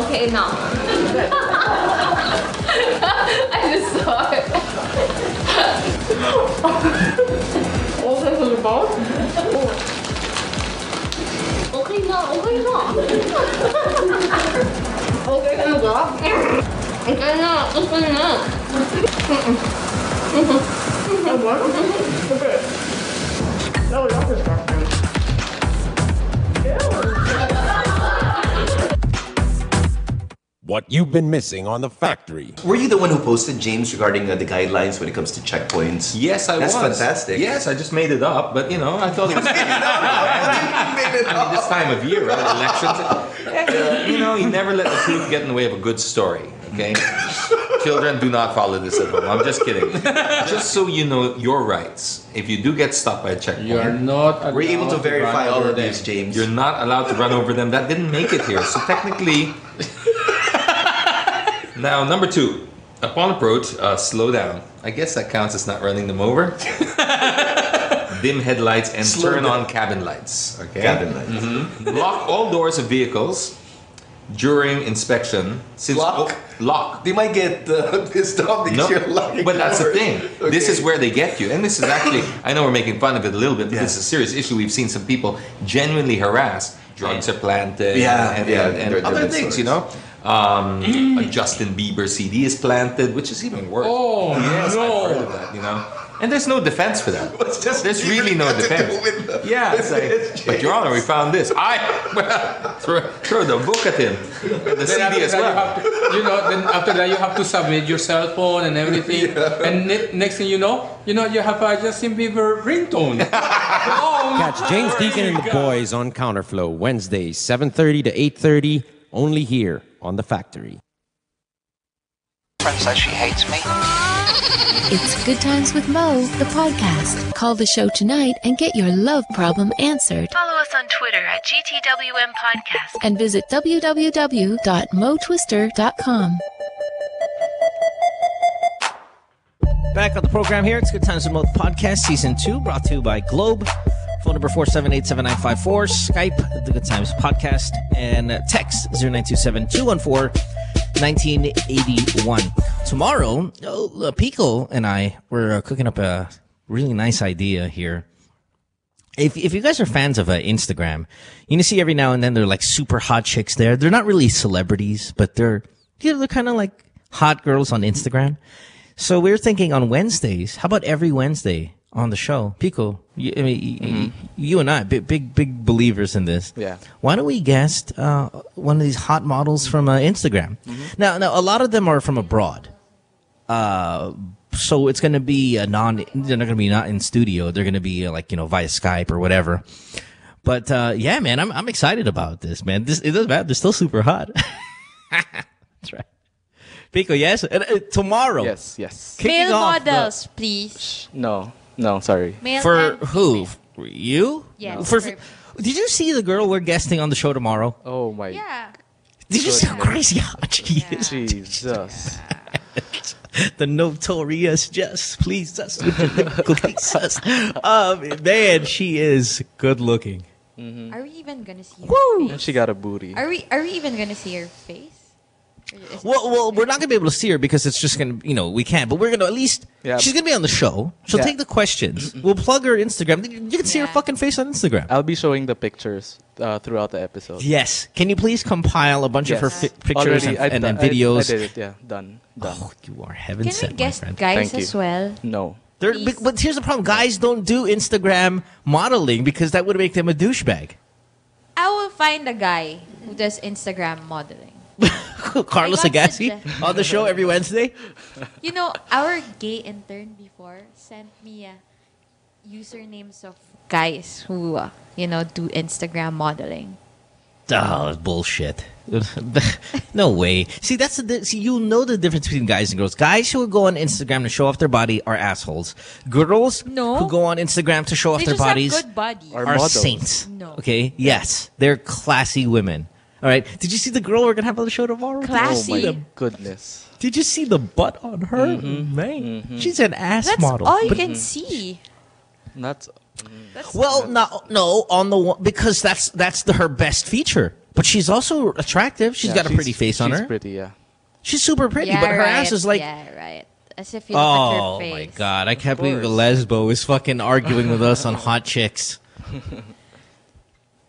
just saw it. Okay ka na ba? Okay na. Okay ka na ba? Okay na. Okay. No, that's disgusting. What you've been missing on The Factory. Were you the one who posted, James, regarding the guidelines when it comes to checkpoints? Yes, I was. That's fantastic. Yes, I just made it up, but I thought it was this time of year, right? Elections. You never let the truth get in the way of a good story, okay? Children, do not follow this at home. I'm just kidding. Just so you know your rights. If you do get stopped by a checkpoint, you're not allowed we're able to verify all of these, James. You're not allowed to run over them. That didn't make it here. So technically... Now, number 2. Upon approach, slow down. I guess that counts as not running them over. Dim headlights and turn on cabin lights. Okay. Cabin lights. Mm-hmm. Lock all doors of vehicles during inspection. Since lock. They might get pissed off because you're locking. But that's the doors. thing. Okay. This is where they get you. And this is actually, I know we're making fun of it a little bit, but this is a serious issue. We've seen some people genuinely harassed. Drugs are planted. And other things, a Justin Bieber CD is planted, which is even worse. Oh, yes, no. I've heard of that, And there's no defense for that. There's really no defense. Yeah, it's like, but Your Honor, we found this. Throw the book at him. The CD as well. Then after that you have to submit your cell phone and everything. Yeah. And next thing you know, you have a Justin Bieber ringtone. Catch James Deacon and the boys on Counterflow Wednesdays, 7:30 to 8:30, only here on The Factory. Friend says she hates me. It's Good Times with Mo, the podcast. Call the show tonight and get your love problem answered. Follow us on Twitter at GTWM Podcast. And visit www.motwister.com. Back on the program here. It's Good Times with Mo Podcast, Season 2, brought to you by Globe. Phone number 478-7954. Skype, The Good Times Podcast. And text 0927-214-1981. Tomorrow, Pico and I were cooking up a really nice idea here. If you guys are fans of Instagram, you see every now and then they're like super hot chicks there. They're not really celebrities, but they're kind of like hot girls on Instagram. So we're thinking on Wednesdays, how about every Wednesday on the show? Pico, you and I, big believers in this. Yeah. Why don't we guest one of these hot models from Instagram? Now, a lot of them are from abroad. So it's going to be they're not going to be not in studio. They're going to be via Skype or whatever. But yeah, man, I'm excited about this, man. It doesn't matter. They're still super hot. That's right. Pico, yes? Tomorrow. Yes. Male models, please. No, sorry. Male for who? For you? Yes. Did you see the girl we're guesting on the show tomorrow? Oh my. Yeah. Did you see how crazy hot she is? Jesus. The notorious please, man, she is good looking. Are we even gonna see her And face? she got a booty. Are we even gonna see her face? Well, we're not gonna be able to see her because it's just gonna, we can't. But we're gonna at least. Yeah. She's gonna be on the show. She'll take the questions. We'll plug her Instagram. You can see her fucking face on Instagram. I'll be showing the pictures throughout the episode. Yes. Can you please compile a bunch of her pictures and videos? I did it. Yeah, done. Oh, you are heaven Can sent, we guest my friend. guys Thank as you. well? No. But here's the problem: guys don't do Instagram modeling because that would make them a douchebag. I will find a guy who does Instagram modeling. Carlos Agassi on the show every Wednesday. Our gay intern before sent me usernames of guys who, do Instagram modeling. Oh, bullshit. No way. See, you know the difference between guys and girls. Guys who go on Instagram to show off their body are assholes. Girls who go on Instagram to show off their bodies have good bodies. are saints. No. Okay? Yes. They're classy women. All right. Did you see the girl we're gonna have on the show tomorrow? Classy. Oh my goodness. Did you see the butt on her? Man, she's an ass That's model. all you can see. That's well, no, on the one because that's her best feature. But she's also attractive. She's got a pretty face on her. She's pretty, yeah. She's super pretty, Yeah, but her right. ass is like. Yeah, right. As if you look at Oh her face. my god! I can't believe the lesbo is fucking arguing with us on hot chicks.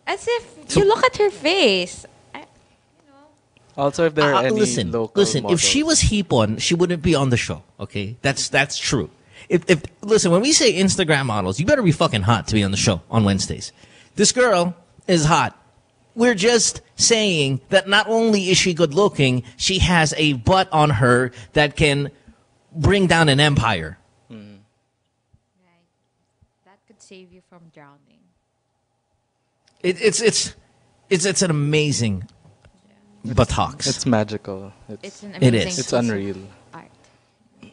As if you look at her face. Also, if there are any listen, local if she was hipon, she wouldn't be on the show. Okay, that's true. If listen, when we say Instagram models, you better be fucking hot to be on the show on Wednesdays. This girl is hot. We're just saying that not only is she good looking, she has a butt on her that can bring down an empire. That could save you from drowning. It's an amazing buttocks. It's magical. It's an amazing It's unreal. art.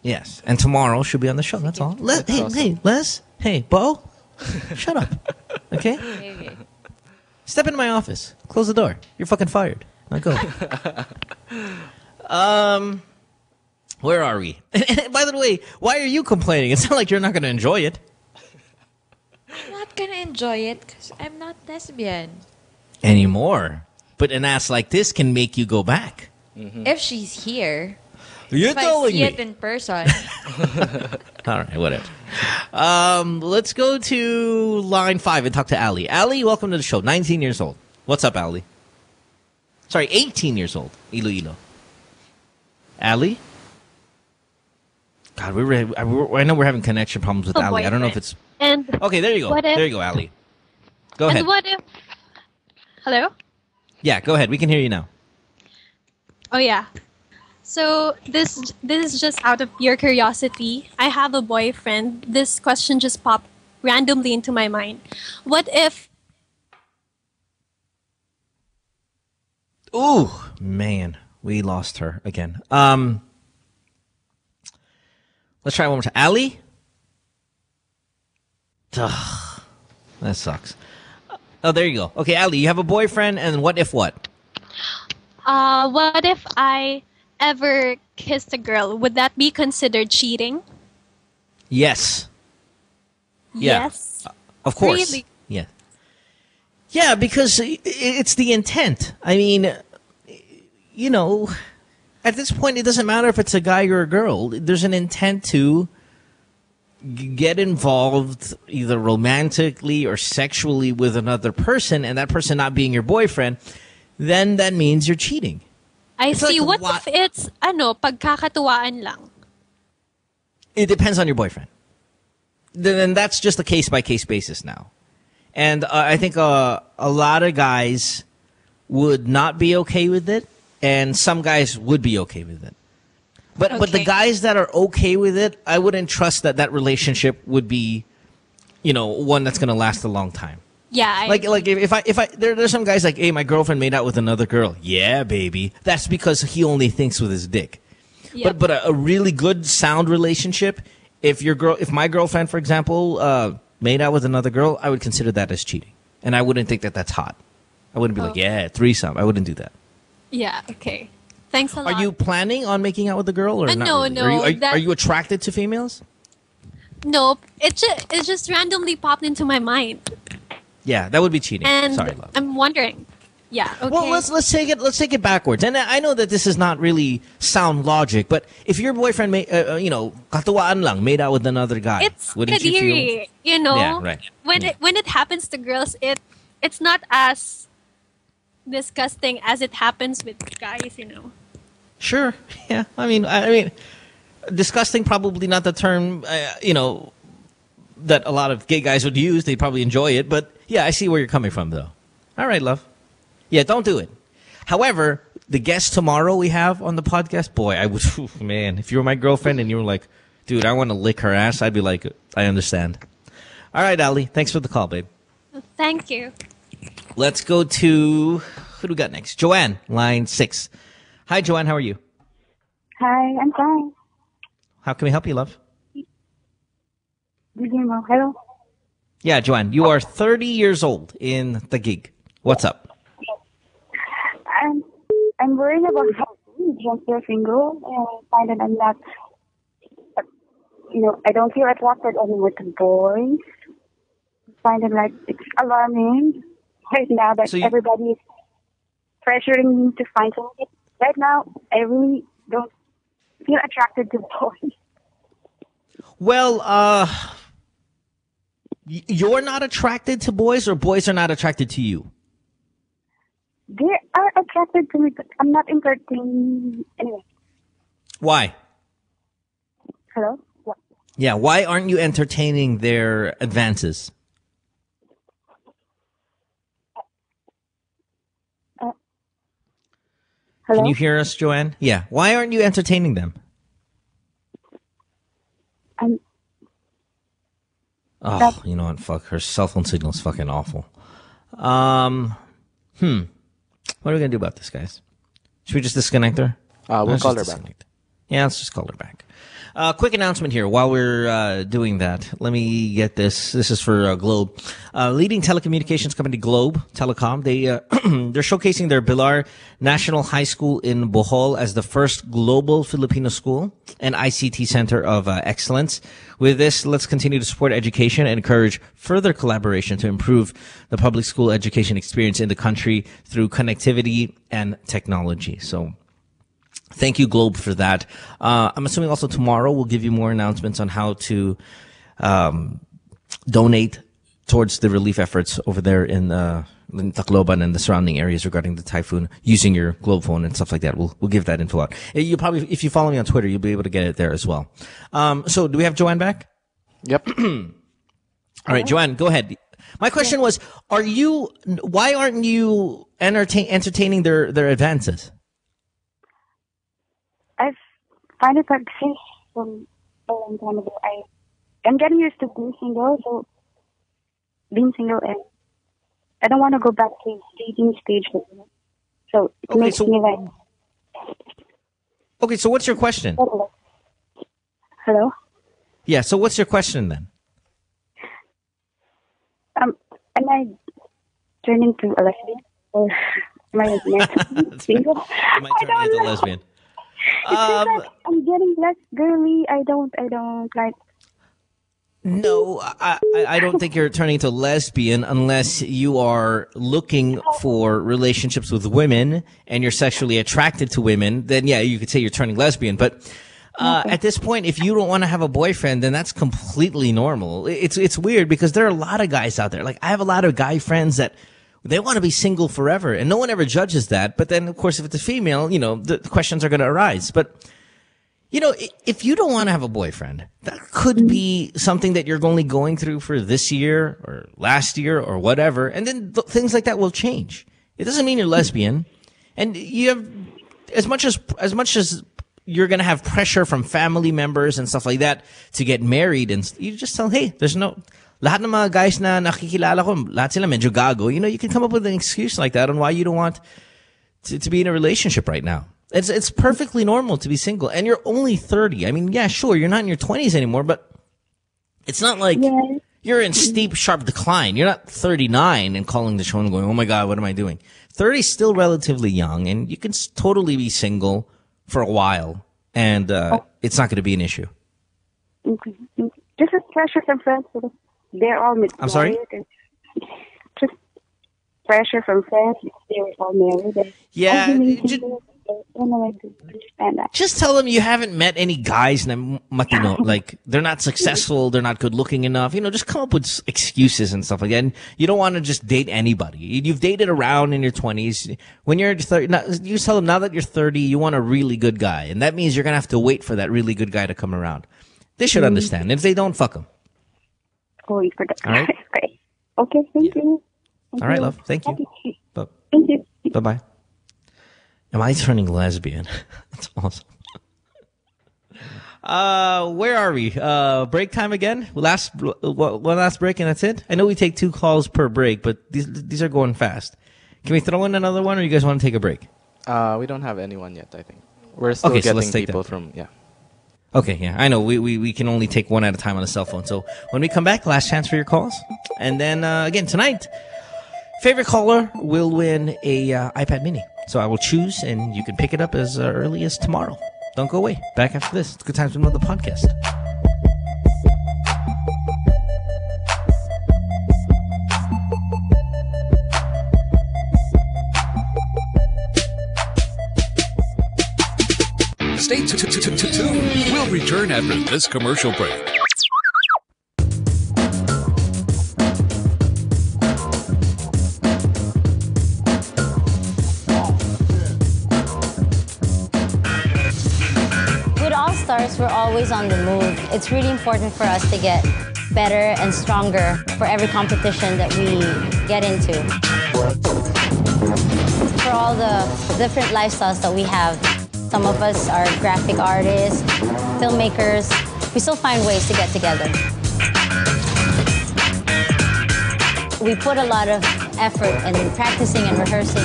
Yes, and tomorrow she'll be on the show. That's all. Hey, Les. Hey, Bo. Shut up. Okay? Okay. Step into my office. Close the door. You're fucking fired. Now go. Where are we? By the way, why are you complaining? It's not like you're not going to enjoy it. I'm not gonna enjoy it because I'm not lesbian. Anymore. But an ass like this can make you go back. If she's here, You're if I telling see me. it in person, All right, whatever. Let's go to line 5 and talk to Ali. Ali, welcome to the show. 19 years old. What's up, Ali? Sorry, 18 years old. Iloilo. Ali? God, I know we're having connection problems with Ali. I don't know if it's... Okay, there you go. There you go, Ali. Go ahead. And what if... Hello? Yeah, go ahead. We can hear you now. Oh, yeah. So this is just out of pure curiosity. I have a boyfriend. This question just popped randomly into my mind. What if... Ooh, man. We lost her again. Let's try one more time. Ali? Ugh, that sucks. Oh, there you go. Okay, Ali, you have a boyfriend, and what if what? What if I ever kissed a girl? Would that be considered cheating? Yes. Yeah. Yes. Of course. Really? Yeah. Yeah, because it's the intent. I mean, you know, at this point, it doesn't matter if it's a guy or a girl. There's an intent to get involved either romantically or sexually with another person, and that person not being your boyfriend, then that means you're cheating. I see. Like, what if it's, pagkakatuwaan lang? It depends on your boyfriend. Then that's just a case-by-case basis now. And I think a lot of guys would not be okay with it, and some guys would be okay with it. But the guys that are okay with it, I wouldn't trust that relationship would be, one that's going to last a long time. Yeah. There's some guys like, hey, my girlfriend made out with another girl. Yeah, baby. That's because he only thinks with his dick. Yep. But a really good, sound relationship, if my girlfriend, for example, made out with another girl, I would consider that as cheating. And I wouldn't think that that's hot. I wouldn't be like, yeah, threesome. I wouldn't do that. Yeah, okay. Thanks a lot. Are you planning on making out with the girl or not? No, really? no. Are you attracted to females? No, it just randomly popped into my mind. Yeah, that would be cheating. And sorry, love. I'm wondering. Yeah, okay. Well, let's take it backwards. And I know that this is not really sound logic, but if your boyfriend katuwaan lang, made out with another guy, it's wouldn't you feel? Yeah, right. When it happens to girls, it's not as disgusting as it happens with guys, Sure. Yeah. I mean, disgusting probably not the term, that a lot of gay guys would use. They probably enjoy it, but yeah, I see where you're coming from, though. All right, love. Yeah, don't do it. However, the guest tomorrow we have on the podcast, boy, I would, man, if you were my girlfriend and you were like, dude, I want to lick her ass, I'd be like, I understand. All right, Ali, thanks for the call, babe. Thank you. Let's go to, who do we got next? Joanne, line 6. Hi, Joanne, how are you? Hi, I'm fine. How can we help you, love? Hello? Yeah, Joanne, you are 30 years old in the gig. What's up? I'm worried about something once they're single, and I find that I'm not, I don't feel attracted anymore to boys. I find it like it's alarming right now that everybody is pressuring me to find something. Right now, I really don't feel attracted to boys. Well, you're not attracted to boys, or boys are not attracted to you? They are attracted to me, but I'm not entertaining anyway. Why? Hello? What? Yeah, why aren't you entertaining their advances? Hello? Can you hear us, Joanne? Yeah. Why aren't you entertaining them? You know what? Fuck. Her cell phone signal is fucking awful. What are we going to do about this, guys? Should we just disconnect her? We'll call her back. Yeah, let's just call her back. Quick announcement here while we're doing that. Let me get this. This is for Globe. Leading telecommunications company Globe Telecom. They're showcasing their Bilar National High School in Bohol as the first global Filipino school and ICT center of excellence. With this, let's continue to support education and encourage further collaboration to improve the public school education experience in the country through connectivity and technology. So, thank you, Globe, for that. I'm assuming also tomorrow we'll give you more announcements on how to donate towards the relief efforts over there in Tacloban and the surrounding areas regarding the typhoon using your Globe phone and stuff like that. We'll give that info out. You probably, if you follow me on Twitter, you'll be able to get it there as well. So do we have Joanne back? Yep. All right, Joanne, go ahead. My question was, why aren't you entertaining their advances? I find it like since from a long time ago, I'm getting used to being single, and I don't want to go back to dating stage. So it makes me like. Okay, so what's your question? Hello? Yeah, so what's your question then? Am I turning to a lesbian? Or am I single? Am I turning into a lesbian? It feels like I'm getting less girly. I don't like. No, I don't think you're turning to lesbian unless you are looking for relationships with women and you're sexually attracted to women. Then yeah, you could say you're turning lesbian. But at this point, if you don't want to have a boyfriend, then that's completely normal. It's weird because there are a lot of guys out there. Like I have a lot of guy friends that they want to be single forever, and no one ever judges that. But then, of course, if it's a female, the questions are going to arise. But if you don't want to have a boyfriend, that could be something that you're only going through for this year or last year or whatever. And then things like that will change. It doesn't mean you're lesbian. And you have, as much as you're going to have pressure from family members and stuff like that to get married, and you just tell, hey, lahat ng mga guys na nakikilala ko, lahat sila medyo gago. You can come up with an excuse like that on why you don't want to be in a relationship right now. It's perfectly normal to be single, and you're only 30. I mean, yeah, sure, you're not in your 20s anymore, but it's not like you're in steep, sharp decline. You're not 39 and calling the show and going, oh my God, what am I doing? 30 is still relatively young, and you can totally be single for a while, and it's not going to be an issue. Okay. Just a pressure from friends. They're all married. I'm sorry? Just pressure from friends. They're all married. Yeah. Just tell them you haven't met any guys na matino. Like, they're not successful, they're not good looking enough. Just come up with excuses and stuff like that. And you don't want to just date anybody. You've dated around in your 20s. When you're 30, you tell them now that you're 30, you want a really good guy. And that means you're going to have to wait for that really good guy to come around. They should understand. If they don't, fuck them. All right? Okay, thank you. All right, love. Thank you. Thank you. Bye-bye. Am I turning lesbian? That's awesome. Where are we? Break time again? One last break and that's it? I know we take 2 calls per break, but these are going fast. Can we throw in another one, or you guys want to take a break? We don't have anyone yet, I think. We're still getting people from, Okay, yeah. I know. We can only take one at a time on the cell phone. So when we come back, last chance for your calls. And then, again, tonight, favorite caller will win a iPad mini. So I will choose, and you can pick it up as early as tomorrow. Don't go away. Back after this. It's Good Times with Mo, the podcast. Stay tuned. We'll return after this commercial break. With All Stars, we're always on the move. It's really important for us to get better and stronger for every competition that we get into. For all the different lifestyles that we have, some of us are graphic artists, filmmakers. We still find ways to get together. We put a lot of effort in practicing and rehearsing.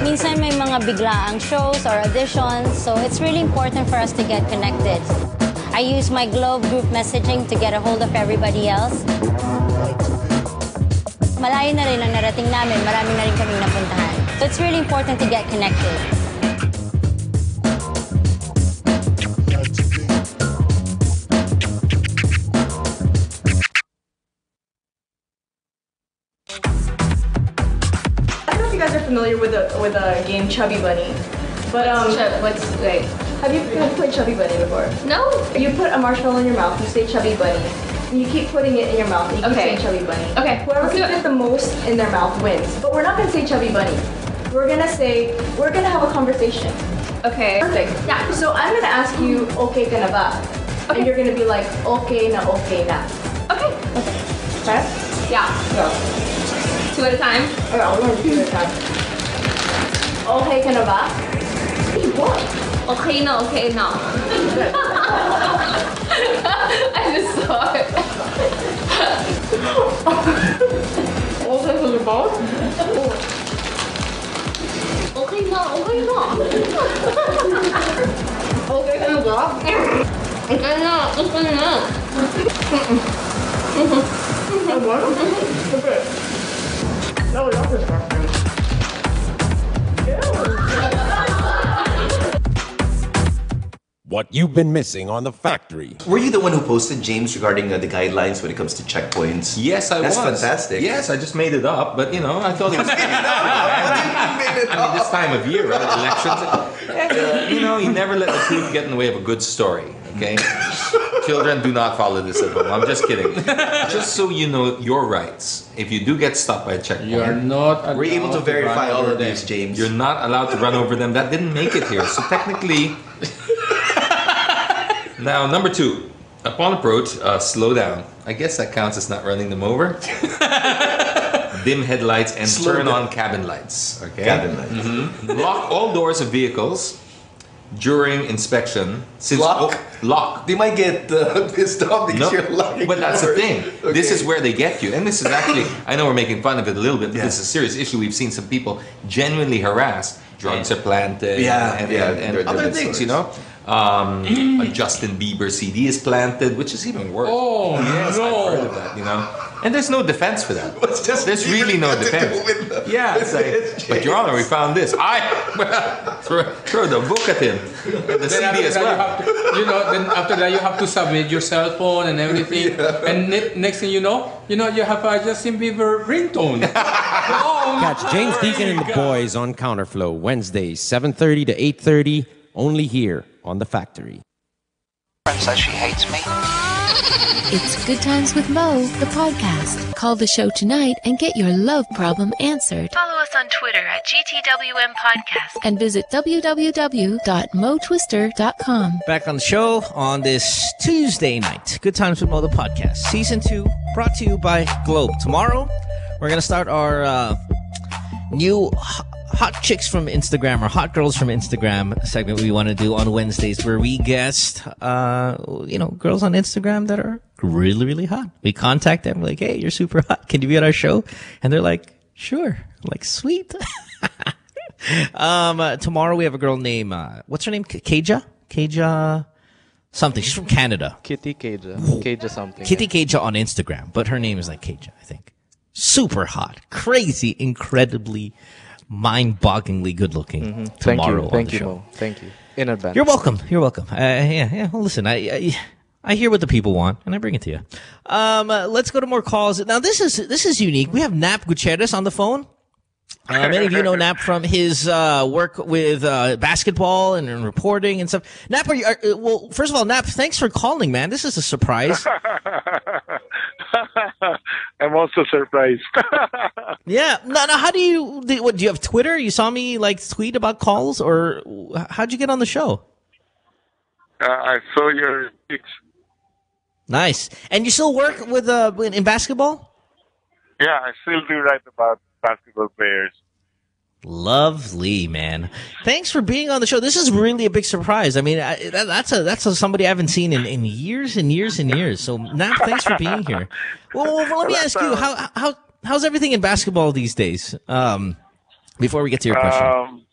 Minsan may mga biglaang shows or auditions, so it's really important for us to get connected. I use my Globe group messaging to get a hold of everybody else. Malayo na rin ang narating namin, marami na rin kaming napuntahan. So it's really important to get connected. Familiar with a game Chubby Bunny, but wait, have you played Chubby Bunny before? No. You put a marshmallow in your mouth, you say Chubby Bunny, and you keep putting it in your mouth, and you keep saying Chubby Bunny. Okay. Whoever can fit the most in their mouth wins. But we're not gonna say Chubby Bunny. We're gonna have a conversation. Okay. Perfect. Yeah. So I'm gonna ask you, okay ka na ba? Okay. And you're gonna be like, okay na. Okay. Okay. Okay. Yeah. Go. 2 at a time? Okay, I'll learn 2 at a time. Okay ka na ba? What? Okay na. I just saw it. Okay ka na ba? Okay na. Okay ka na ba? Okay na. Okay. No, not this one. What you've been missing on The Factory. Were you the one who posted, James, regarding the guidelines when it comes to checkpoints? Yes, I was. That's fantastic. Yes, I just made it up, but I thought it was this time of year, right? Elections. You never let the truth get in the way of a good story, okay? Children, do not follow this at home. I'm just kidding. Just so you know your rights. If you do get stopped by a checkpoint, you are not. We're able to verify all of these, James. You're not allowed to run over them. That didn't make it here. So technically. Now, number 2. Upon approach, slow down. I guess that counts as not running them over. Dim headlights and turn on cabin lights. Okay. Cabin lights. Mm-hmm. Lock all doors of vehicles during inspection. Lock. They might get pissed off because you're locking. But that's the thing. Okay. This is where they get you. And this is actually, I know we're making fun of it a little bit, but this is a serious issue. We've seen some people genuinely harassed. Drugs are planted. And other things, a Justin Bieber CD is planted, which is even worse. Oh, yes, no. I've heard of that, And there's no defense for that. There's really no defense. Yeah, it's like, but Your Honor, we found this. Throw the book at him. The CD as well. Then after that you have to submit your cell phone and everything. Yeah. And next thing you know, you have a Justin Bieber ringtone. Catch James Deacon and the boys on Counterflow Wednesdays, 7:30 to 8:30, only here on The Factory. Says she hates me. It's Good Times with Mo, the podcast. Call the show tonight and get your love problem answered. Follow us on Twitter at GTWM Podcast. And visit www.motwister.com. Back on the show on this Tuesday night. Good Times with Mo, the podcast. Season 2, brought to you by Globe. Tomorrow, we're going to start our new Hot Chicks from Instagram or Hot Girls from Instagram segment we want to do on Wednesdays, where we guest, girls on Instagram that are really, really hot. We contact them like, hey, you're super hot. Can you be at our show? And they're like, sure. I'm like, sweet. Tomorrow we have a girl named, what's her name? Keja something. She's from Canada. Kitty Keja something. Kitty Keja on Instagram, but her name is like Keja, I think. Super hot. Crazy, incredibly mind-bogglingly good-looking tomorrow on the show. Mo. Thank you. In advance. You're welcome. You're welcome. Yeah. Well, listen, I hear what the people want, and I bring it to you. Let's go to more calls. Now, this is unique. We have Nap Gutierrez on the phone. Many of you know Nap from his work with basketball and reporting and stuff. Nap, well, first of all, Nap, thanks for calling, man. This is a surprise. I'm also surprised. Yeah. Now, how do you have Twitter? You saw me tweet about calls, or how'd you get on the show? I saw your tweets. Nice. And you still work with in basketball? Yeah, I still do write about basketball players. Lovely, man. Thanks for being on the show. This is really a big surprise. I mean, that's somebody I haven't seen in years and years and years. So, Nap, thanks for being here. Well, let me ask you, how's everything in basketball these days? Before we get to your question.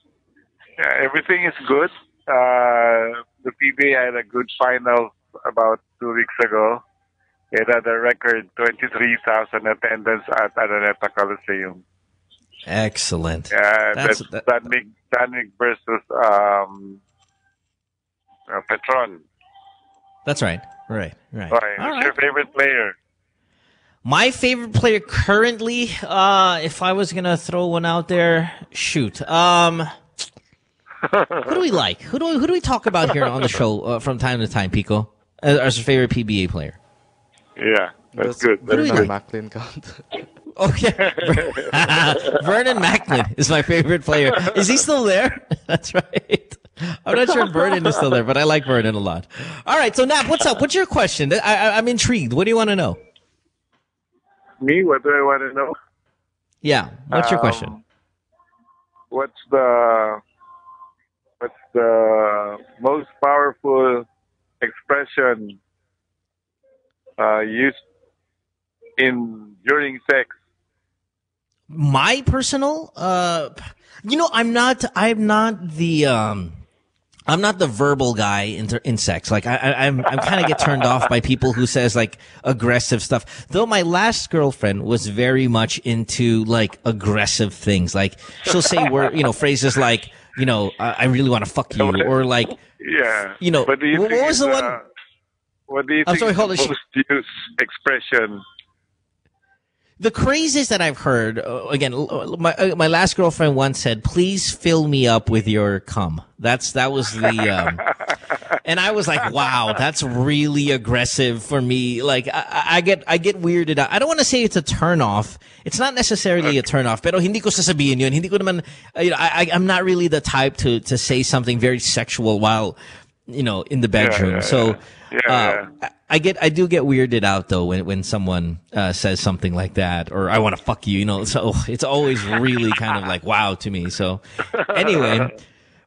Yeah, everything is good. The PBA had a good final about 2 weeks ago. It had a record 23,000 attendance at Araneta Coliseum. Excellent. That's Danig versus Petron. That's right. Right. What's your favorite player? My favorite player currently, if I was gonna throw one out there, shoot. Who do we like? Who do we talk about here on the show from time to time, Pico? As your favorite PBA player? Yeah, that's good. Vernon Macklin count. Okay. Vernon Macklin is my favorite player. Is he still there? That's right. I'm not sure if Vernon is still there, but I like Vernon a lot. All right, so Nap, what's up? What's your question? I'm intrigued. What do you want to know? Me? What do I want to know? Yeah. What's your question? What's the most powerful expression used during sex? My personal, I'm not the verbal guy in sex. Like I'm kind of get turned off by people who says aggressive stuff. Though my last girlfriend was very much into aggressive things. Like she'll say phrases like, I really want to fuck you, or yeah. What was the one? What do you think is the most used expression? The craziest that I've heard, again, my last girlfriend once said, "Please fill me up with your cum." That was the, and I was like, "Wow, that's really aggressive for me." Like, I get weirded out. I don't want to say it's a turn off. It's not necessarily a turn off. Pero hindi ko sasabihin yun. Hindi ko naman, I'm not really the type to say something very sexual while, in the bedroom. I do get weirded out though when someone says something like that, or I want to fuck you, so it's always really kind of like wow to me. So anyway,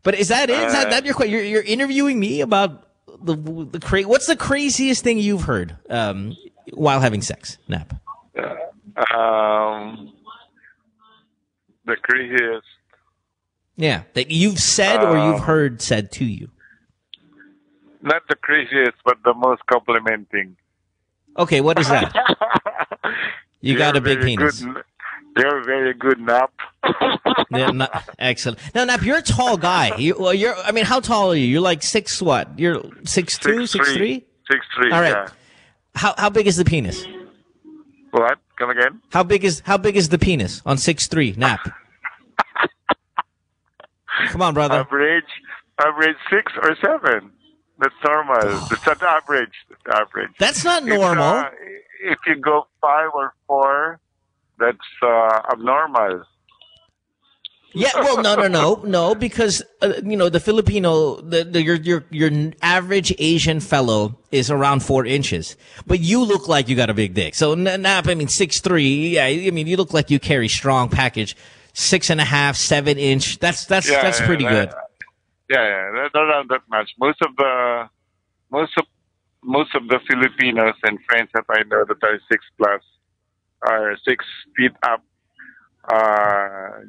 but is that it? Is that your question? You're interviewing me about what's the craziest thing you've heard while having sex, Nap? The craziest. Yeah, that you've said or you've heard said to you. Not the craziest, but the most complimenting. Okay, what is that? You got a big penis. You're a very good, Nap. Excellent. Now, Nap, you're a tall guy. How tall are you? You're like 6 what? You're 6'2", 6'3"? 6'3", all right. yeah. How big is the penis? What? Come again? How big is the penis on 6'3", Nap? Come on, brother. Average 6 or 7. That's normal. That's not average. That's not normal. If you go 5 or 4, that's abnormal. Yeah, well, no, because the Filipino, your average Asian fellow is around 4 inches, but you look like you got a big dick. So Nap, 6'3", yeah, you look like you carry strong package. 6.5, 7 inch. That's pretty good. Yeah, around that much. Most of the Filipinos and friends that I know that are 6+ are 6 feet up.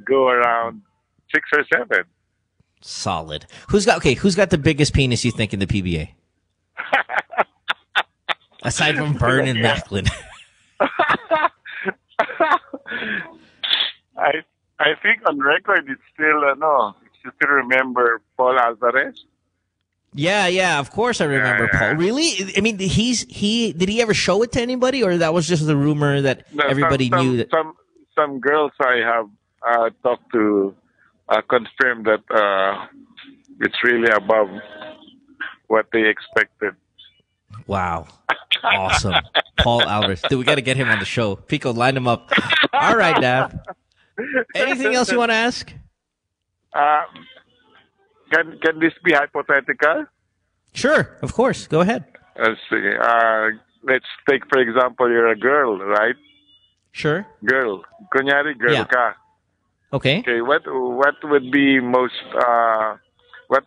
Go around 6 or 7. Solid. Who's got the biggest penis you think in the PBA? Aside from Vernon Macklin. I I think on record it's still no. You still remember Paul Alvarez? Yeah, of course I remember Paul. Really? I mean, did he ever show it to anybody, or that was just the rumor that everybody knew? That some girls I have talked to confirmed that it's really above what they expected. Wow. Awesome. Paul Alvarez. Dude, we got to get him on the show. Pico, line him up. All right, Nap. Anything else you want to ask? Can this be hypothetical? Sure, of course. Go ahead. Let's see. Let's take, for example, you're a girl, right? Sure. Girl. Kunyari, girl ka. Okay. Okay, what would be what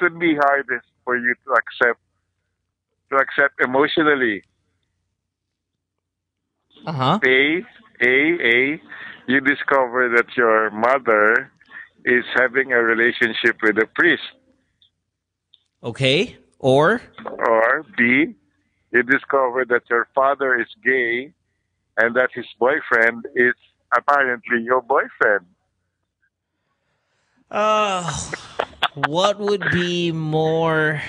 would be hardest for you to accept emotionally? Uh-huh. A, you discover that your mother is having a relationship with a priest. Okay. Or B, you discover that your father is gay and that his boyfriend is apparently your boyfriend. What would be more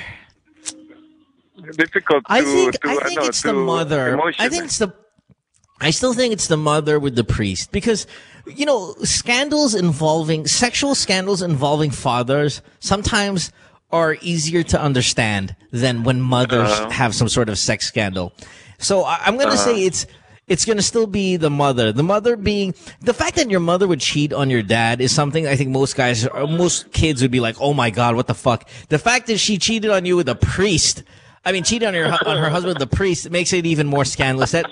difficult I think it's the mother. I still think it's the mother with the priest, because, you know, sexual scandals involving fathers sometimes are easier to understand than when mothers have some sort of sex scandal. So I'm going to say it's going to still be the mother. The mother being, the fact that your mother would cheat on your dad is something I think most kids would be like, oh my God, what the fuck? The fact that she cheated on you with a priest, cheated on her husband with the priest, it makes it even more scandalous. That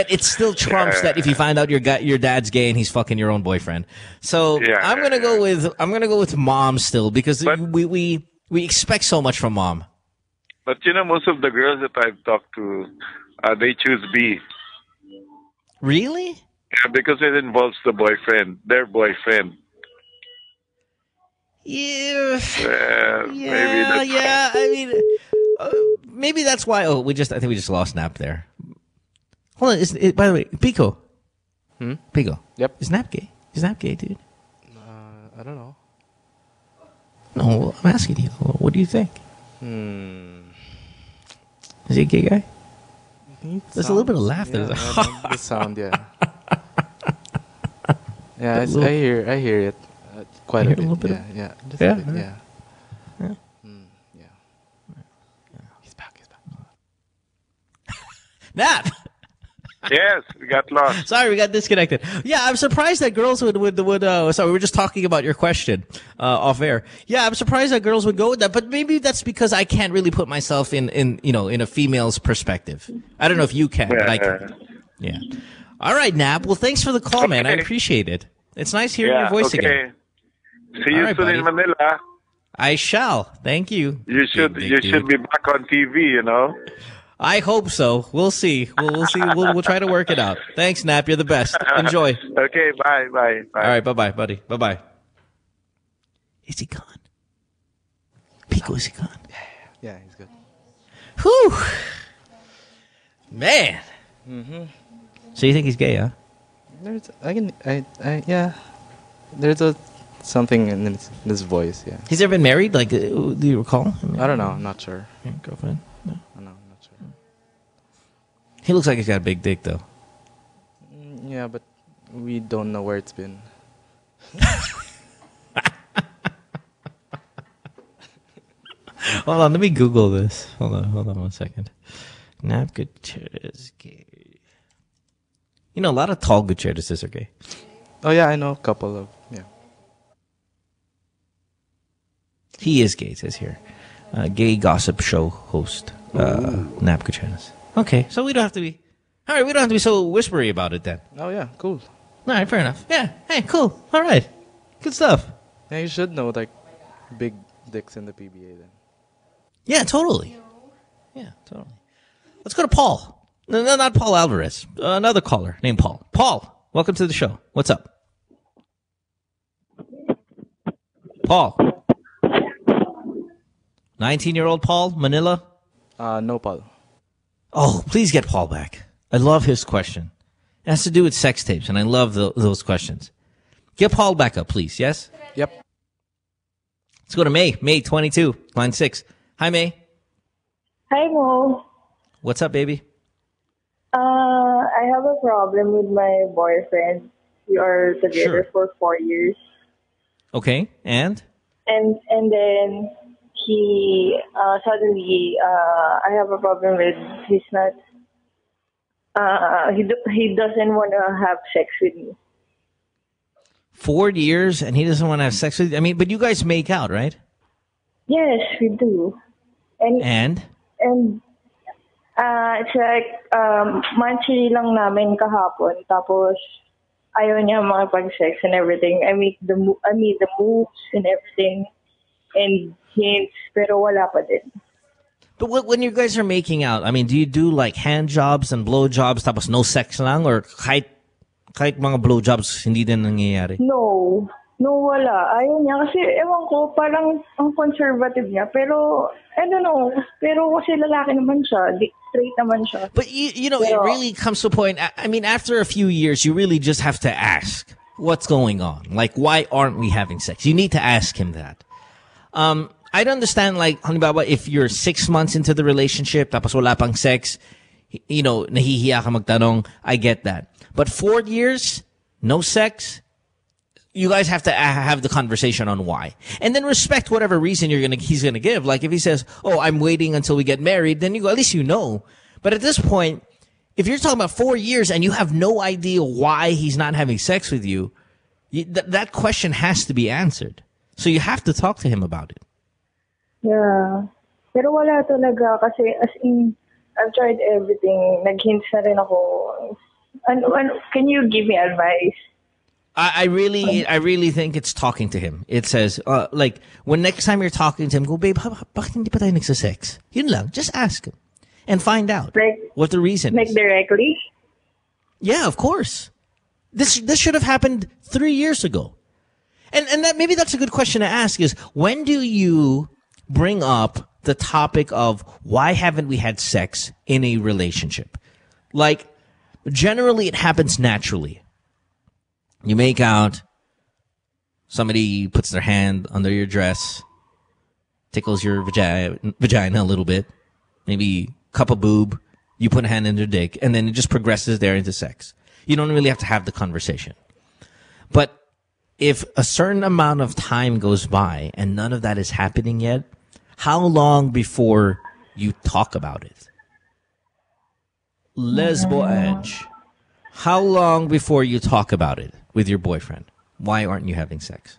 it still trumps that if you find out your dad's gay and he's fucking your own boyfriend. So I'm gonna go with mom still, because we expect so much from mom. But you know, most of the girls that I've talked to, they choose B. Really? Yeah, because it involves the boyfriend, their boyfriend. Yeah. Maybe that's why. I think we just lost Nap there. Hold on. By the way, Pico. Pico. Yep. Is Nap gay? Is Nap gay, dude? I don't know. No, I'm asking you. What do you think? Is he a gay guy? There's a little bit of laughter. The sound, yeah. Yeah, I hear it quite a bit. Yeah. Just a bit, yeah. He's back. Nap! Yes, we got lost. Sorry, we got disconnected. Yeah, I'm surprised that girls would sorry, we were just talking about your question off air. Yeah, I'm surprised that girls would go with that, but maybe that's because I can't really put myself in a female's perspective. I don't know if you can, but I can. Yeah. All right, Nap. Well, thanks for the call, man. I appreciate it. It's nice hearing your voice again. See you soon in Manila. I shall. Thank you. You should be back on TV, you know. I hope so. We'll see. We'll see. We'll try to work it out. Thanks, Nap. You're the best. Enjoy. Okay, bye. All right, bye-bye, buddy. Bye-bye. Is he gone? Pico, is he gone? Yeah, he's good. Whew. Man. Mm-hmm. So you think he's gay, huh? There's something in his voice, yeah. He's ever been married? Like, do you recall? I don't know. I'm not sure. Yeah, girlfriend? No. I'm not sure. He looks like he's got a big dick, though. Yeah, but we don't know where it's been. Hold on, let me Google this. Hold on 1 second. Nap Gutierrez gay. You know, a lot of tall Gutierrez's are gay. Oh yeah, I know a couple of, yeah. He is gay, it says here. Gay gossip show host, Nap Gutierrez. Okay, so we don't have to be... All right, we don't have to be so whispery about it then. Oh yeah, cool. All right, fair enough. Yeah, hey, cool. All right. Good stuff. Yeah, you should know, like, big dicks in the PBA then. Yeah, totally. Yeah, totally. Let's go to Paul. No, not Paul Alvarez. Another caller named Paul. Paul, welcome to the show. What's up? Paul. 19-year-old Paul, Manila? No, Paul. Oh, please get Paul back. I love his question. It has to do with sex tapes, and I love those questions. Get Paul back up, please. Yes? Yep. Let's go to May. May 22, line 6. Hi, May. Hi, Mo. What's up, baby? I have a problem with my boyfriend. We are together for 4 years. Okay, and? And then he suddenly I have a problem with he's not he doesn't want to have sex with me. 4 years and he doesn't want to have sex with you? I mean, but you guys make out, right? Yes, we do. And it's like monthly lang namin kahapon. Tapos ayaw niya makipag-sex and everything. I made the moves and everything and hints, pero wala pa din. But when you guys are making out, I mean, do you do like hand jobs and blow jobs tapos no sex lang, or kahit mga blow jobs hindi din nangyayari? No, wala. Ayaw niya kasi ewan ko, parang ang conservative niya, pero I don't know, pero kasi lalaki naman siya, straight naman siya. But you know, it really comes to a point, I mean, after a few years, you really just have to ask what's going on. Like, why aren't we having sex? You need to ask him that. I'd understand, like, halimbawa, if you're 6 months into the relationship, tapos wala pang sex, you know, nahihiya ka magtanong, I get that. But 4 years, no sex, you guys have to have the conversation on why. And then respect whatever reason he's gonna give. Like, if he says, oh, I'm waiting until we get married, then you go, at least you know. But at this point, if you're talking about 4 years and you have no idea why he's not having sex with you, that question has to be answered. So you have to talk to him about it. Yeah. Pero wala talaga kasi as in, I've tried everything. Nag-hints na rin ako. Can you give me advice? I really think it's talking to him. It says, like, when next time you're talking to him, go, babe, bakit hindi pa tayo nagsasex? Yun lang. Just ask him. And find out what the reason is. Like directly? Yeah, of course. This should have happened 3 years ago. And that maybe that's a good question to ask is, when do you bring up the topic of why haven't we had sex in a relationship? Like, generally it happens naturally. You make out, somebody puts their hand under your dress, tickles your vagina a little bit, maybe cup of boob, you put a hand in their dick, and then it just progresses there into sex. You don't really have to have the conversation. But if a certain amount of time goes by and none of that is happening yet, how long before you talk about it? Lesbo Edge. How long before you talk about it with your boyfriend? Why aren't you having sex?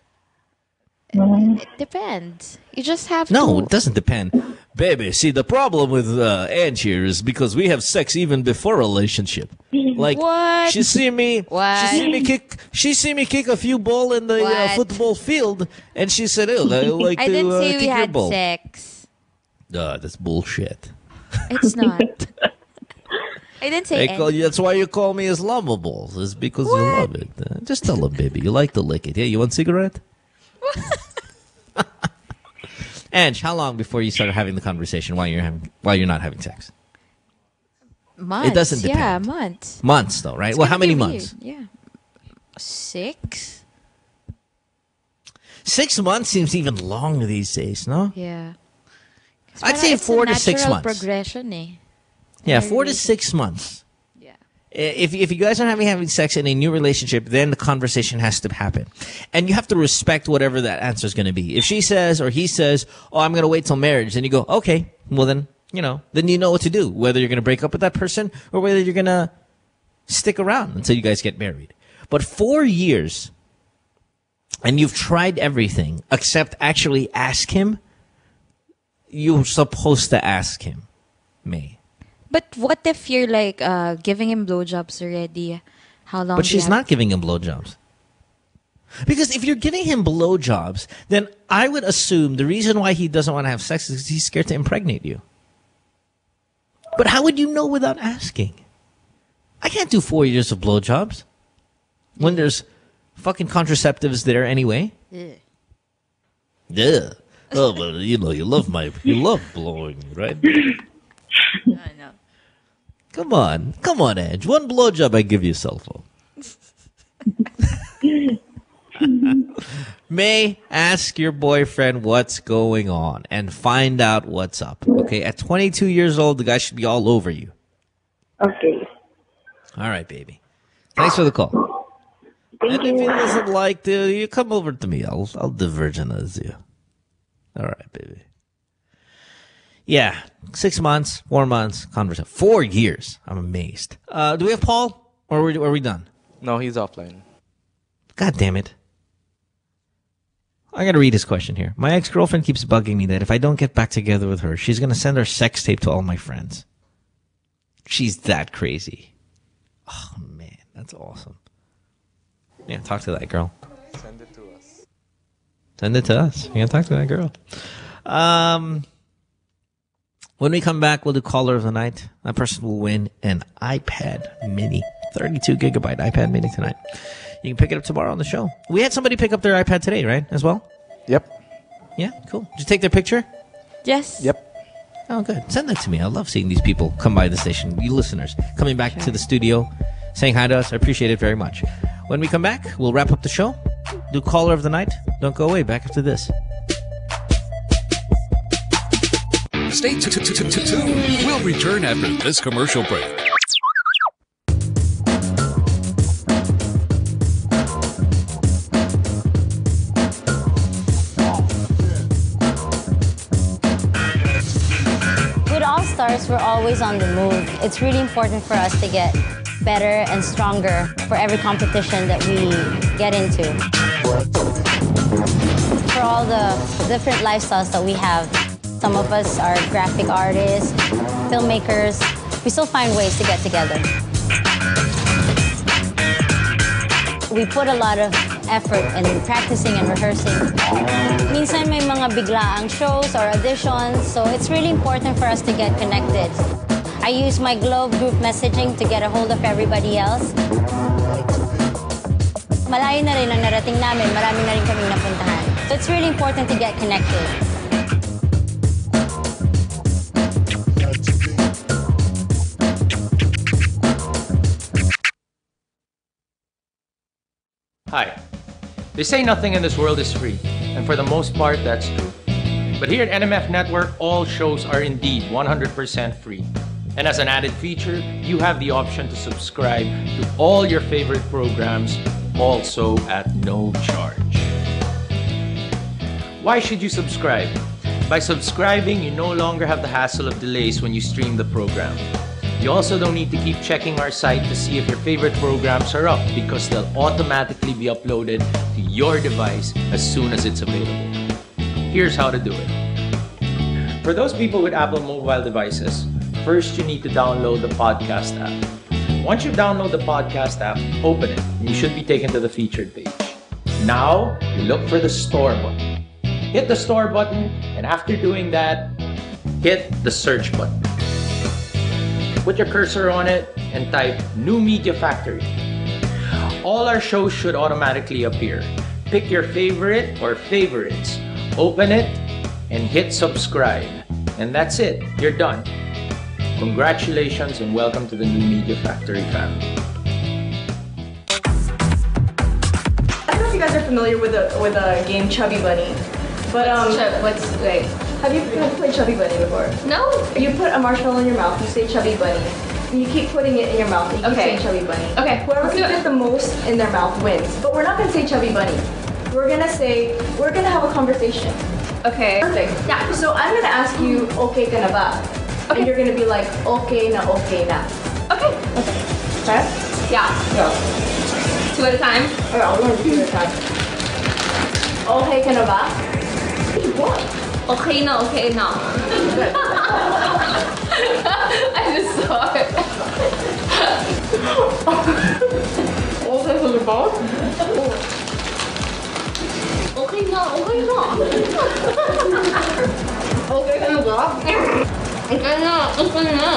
It depends. You just have to... No, it doesn't depend. Baby, see, the problem with Ange here is because we have sex even before a relationship. Like, what? She see me kick a few ball in the football field, and she said, "Oh, I like I to didn't say kick we your had ball." sex. That's bullshit. It's not. I didn't say anything. That's why you call me Islamo balls. Is because you love it. Just tell them, baby, you like to lick it. Yeah, you want a cigarette? Ange, how long before you start having the conversation while you're not having sex? Months. It doesn't depend. Yeah, months. Months, though, right? Well, how many months? Yeah. 6? 6 months seems even long these days, no? Yeah. I'd say 4 to 6 months. Progression, eh? Yeah, 4 to 6 months. Yeah. If you guys are having sex in a new relationship, then the conversation has to happen. And you have to respect whatever that answer is going to be. If she says or he says, oh, I'm going to wait till marriage, then you go, okay, well then, then you know what to do. Whether you're going to break up with that person or whether you're going to stick around until you guys get married. But 4 years, and you've tried everything except actually ask him, you're supposed to ask him, May. But what if you're like giving him blowjobs already? How long? But she's not giving him blowjobs. Because if you're giving him blowjobs, then I would assume the reason why he doesn't want to have sex is because he's scared to impregnate you. But how would you know without asking? I can't do 4 years of blowjobs when there's fucking contraceptives there anyway. Yeah. Oh, but you love blowing, right? I know. Come on, Edge. One blowjob, I give you a cell phone. May, ask your boyfriend what's going on and find out what's up. Okay, at 22 years old, the guy should be all over you. Okay. All right, baby. Thanks for the call. Thank and you. if he doesn't like you come over to me. I'll divergenize you. All right, baby. Yeah, 6 months, 4 months, conversation. 4 years. I'm amazed. Do we have Paul, or are we done? No, he's offline. God damn it. I gotta read his question here. My ex-girlfriend keeps bugging me that if I don't get back together with her, she's gonna send her sex tape to all my friends. She's that crazy. Oh, man, that's awesome. Yeah, talk to that girl. Send it to us. Send it to us. Yeah, talk to that girl. When we come back, we'll do caller of the night. That person will win an iPad mini. 32 gigabyte iPad mini tonight. You can pick it up tomorrow on the show. We had somebody pick up their iPad today, right? As well? Yep. Yeah, cool. Did you take their picture? Yes. Yep. Oh, good. Send that to me. I love seeing these people come by the station. You listeners coming back to the studio, saying hi to us. I appreciate it very much. When we come back, we'll wrap up the show. Do caller of the night. Don't go away. Back after this. Stay tuned. We'll return after this commercial break. With All Stars, we're always on the move. It's really important for us to get better and stronger for every competition that we get into. For all the different lifestyles that we have, some of us are graphic artists, filmmakers. We still find ways to get together. We put a lot of effort in practicing and rehearsing. Minsan may mga biglaang shows or auditions, so it's really important for us to get connected. I use my Globe group messaging to get a hold of everybody else. Malayo na rin ang narating namin, marami na rin kaming napuntahan. So it's really important to get connected. Hi. They say nothing in this world is free, and for the most part, that's true. But here at NMF Network, all shows are indeed 100% free. And as an added feature, you have the option to subscribe to all your favorite programs, also at no charge. Why should you subscribe? By subscribing, you no longer have the hassle of delays when you stream the program. You also don't need to keep checking our site to see if your favorite programs are up, because they'll automatically be uploaded to your device as soon as it's available. Here's how to do it. For those people with Apple mobile devices, first you need to download the podcast app. Once you download the podcast app, open it, and you should be taken to the featured page. Now, you look for the store button. Hit the store button, and after doing that, hit the search button. Put your cursor on it and type New Media Factory. All our shows should automatically appear. Pick your favorite or favorites, open it, and hit subscribe. And that's it, you're done. Congratulations and welcome to the New Media Factory family. I don't know if you guys are familiar with a game Chubby Bunny, but have you played Chubby Bunny before? No. You put a marshmallow in your mouth, you say Chubby Bunny. And you keep putting it in your mouth, and you keep saying Chubby Bunny. Okay. Whoever can fit the most in their mouth wins. But we're not gonna say Chubby Bunny. We're gonna have a conversation. Okay. Perfect. Yeah. So I'm gonna ask you, okay ka na ba? Okay. And you're gonna be like, okay na, okay na. Okay. Okay. Okay? Yeah. Go. 2 at a time? Okay, I'll learn 2 at a time. Okay ka na ba? What? Okay na, okay na. I just saw it. Okay ka na ba? Okay na, okay na. Okay ka na ba? Okay na, okay na.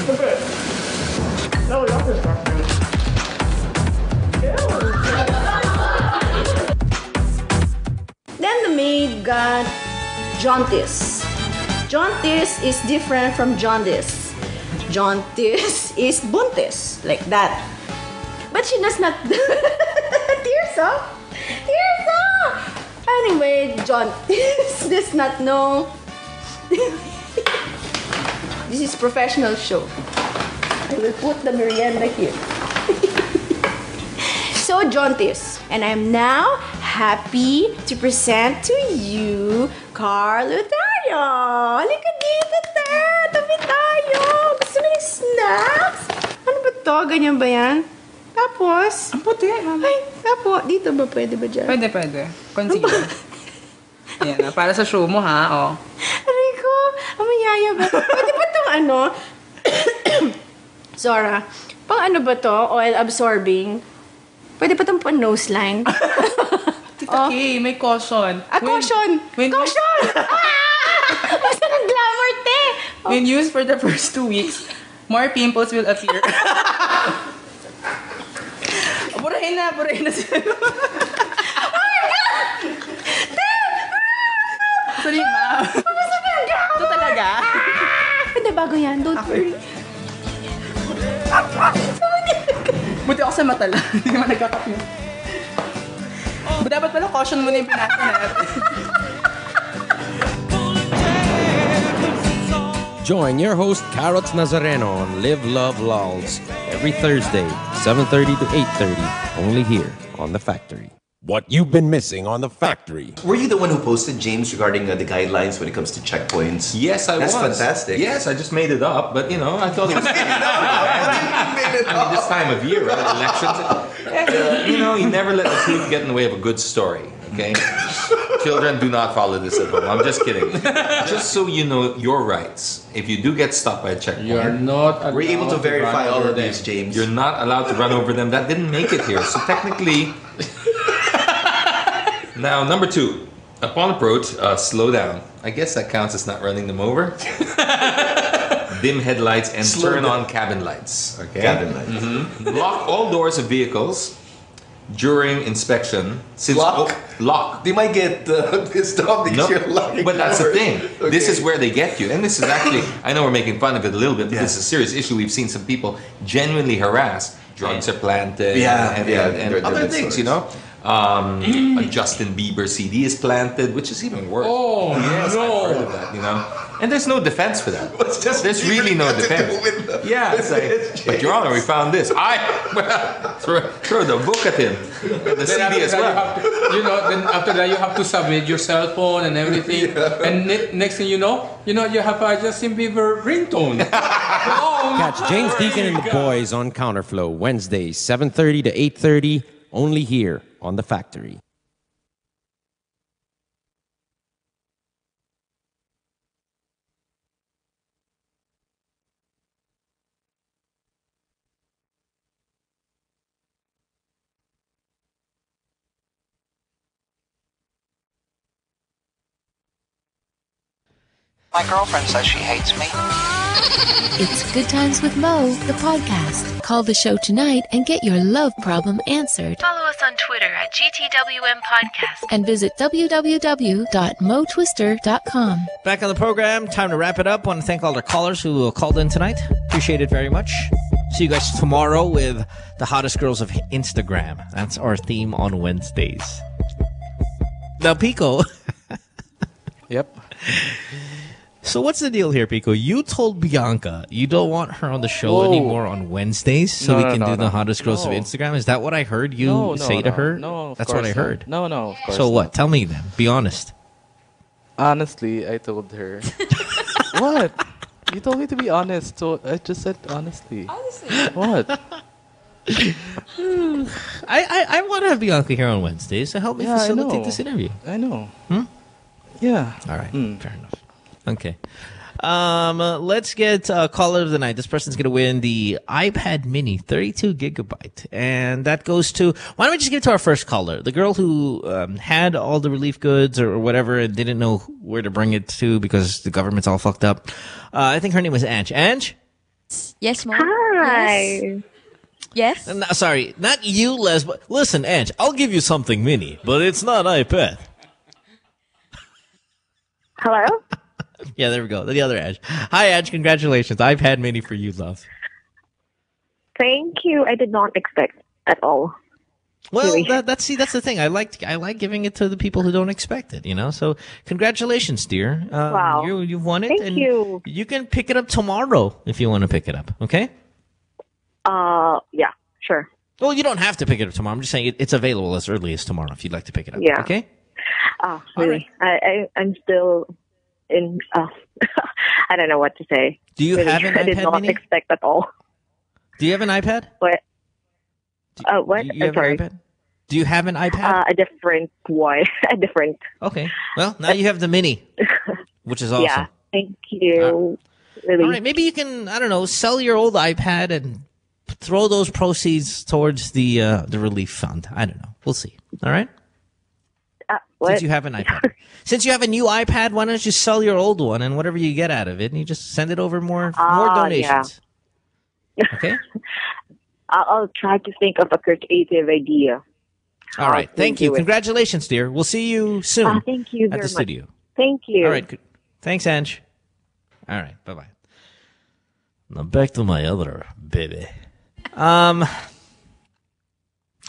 Okay. No, not this one. Then the maid got jaundice. Jaundice is different from jaundice. Jaundice is buntis, like that. But she does not. Tears up. Tears up. Anyway, John does not know. This is professional show. I will put the merienda here. So, Jontis, and I'm now happy to present to you Carl Lutario. Halika dito, te. Tabi tayo. Gusto mo ng snacks? Ano ba to? Ganyan ba yan? Tapos? Ang puti. Ay, tapos. Dito ba? Pwede ba dyan? Pwede. Concealer. Yan, para sa show mo, ha? Oh. Aray ko. Amayaya ba? Pwede ba itong ano? Zora, pang ano ba to? Oil absorbing? Pwede pa itong nose line? Tita Kay, may caution. Caution! Caution! Basta ng glamour, te! When used for the first 2 weeks, more pimples will appear. Burahin na sila. Oh my God! Te! Sorry, ma'am. Ito talaga? Hindi, bago yan. Don't worry. Buti ako sa mata lang. Hindi naman nagkakapyo. But dapat pala caution muna yung pinasa natin. Join your host Carrots Nazareno on Live Love Lols every Thursday, 7:30 to 8:30, only here on The Factory. What you've been missing on The Factory. Were you the one who posted, James, regarding the guidelines when it comes to checkpoints? Yes, I was. That's fantastic. Yes, I just made it up, but I thought it was this time of year, right? Elections. You never let the truth get in the way of a good story. Okay, children, do not follow this at home. I'm just kidding. Just so you know your rights. If you do get stopped by a checkpoint, you're not. We're able to verify all of these, James. You're not allowed to run over them. That didn't make it here, so technically. Now, number 2, upon approach, slow down. I guess that counts as not running them over. Dim headlights and turn on cabin lights. Okay. Cabin lights. Mm-hmm. Lock all doors of vehicles during inspection. Lock. They might get pissed off because you're locking. But that's the thing. Okay. This is where they get you. And this is actually, I know we're making fun of it a little bit, but this is a serious issue. We've seen some people genuinely harassed. Drugs are planted and other things, a Justin Bieber CD is planted, which is even worse. Oh, yes, no. I've heard of that, And there's no defense for that. There's really no defense. Yeah, it's like, but Your Honor, we found this. Throw the book at him. The CD as well. Then after that, you have to submit your cell phone and everything. Yeah. And next thing you know, you have a Justin Bieber ringtone. Catch James Deacon and the boys on Counterflow Wednesdays, 7:30 to 8:30, only here on The Factory. My girlfriend says she hates me. It's Good Times with Mo, the podcast. Call the show tonight and get your love problem answered. Follow us on Twitter at GTWM Podcast. And visit www.motwister.com. Back on the program, time to wrap it up. Want to thank all our callers who called in tonight. Appreciate it very much. See you guys tomorrow with the hottest girls of Instagram. That's our theme on Wednesdays. Now, Pico. Yep. So what's the deal here, Pico? You told Bianca you don't want her on the show anymore on Wednesdays so we can do the hottest girls of Instagram. Is that what I heard you say to her? No, that's what I heard. No, of course So what? Tell me then. Be honest. Honestly, I told her. What? You told me to be honest, so I just said honestly. Honestly. What? I want to have Bianca here on Wednesdays to help me facilitate this interview. I know. Yeah. All right. Fair enough. Okay. Let's get caller of the night. This person's going to win the iPad mini 32 gigabyte. And that goes to, why don't we just give it to our first caller? The girl who had all the relief goods or whatever and didn't know where to bring it to because the government's all fucked up. I think her name was Ange. Ange? Yes, Mom. Hi. Yes? No, sorry, not you, Les. But listen, Ange, I'll give you something mini, but it's not iPad. Hello? Yeah, there we go. The other Edge. Hi, Edge. Congratulations. iPad mini for you, love. Thank you. I did not expect at all. Well, Really. that's the thing. I like giving it to the people who don't expect it. So congratulations, dear. Wow. You've won it. Thank you. You can pick it up tomorrow if you want to pick it up. Okay. Yeah, sure. Well, you don't have to pick it up tomorrow. I'm just saying it's available as early as tomorrow if you'd like to pick it up. Yeah. Okay. Really. I'm still in. I don't know what to say. Do you Really, have an I did iPad not mini? expect at all. Do you have an iPad? What? What? Do you have Sorry. an iPad? Do you have an iPad? A different one. A different. Okay. Well, now you have the mini, which is awesome. Yeah. Thank you. Really. All right. Maybe you can, I don't know, sell your old iPad and throw those proceeds towards the relief fund. I don't know. We'll see. All right. What? Since you have an iPad. Since you have a new iPad, why don't you sell your old one and whatever you get out of it, and you just send it over more donations. Yeah. Okay. I'll try to think of a creative idea. All right. Thank you. do it. Congratulations, dear. We'll see you soon. Thank you at very the much. studio. Thank you. All right. Good. Thanks, Ange. All right. Bye-bye. Now back to my other baby. All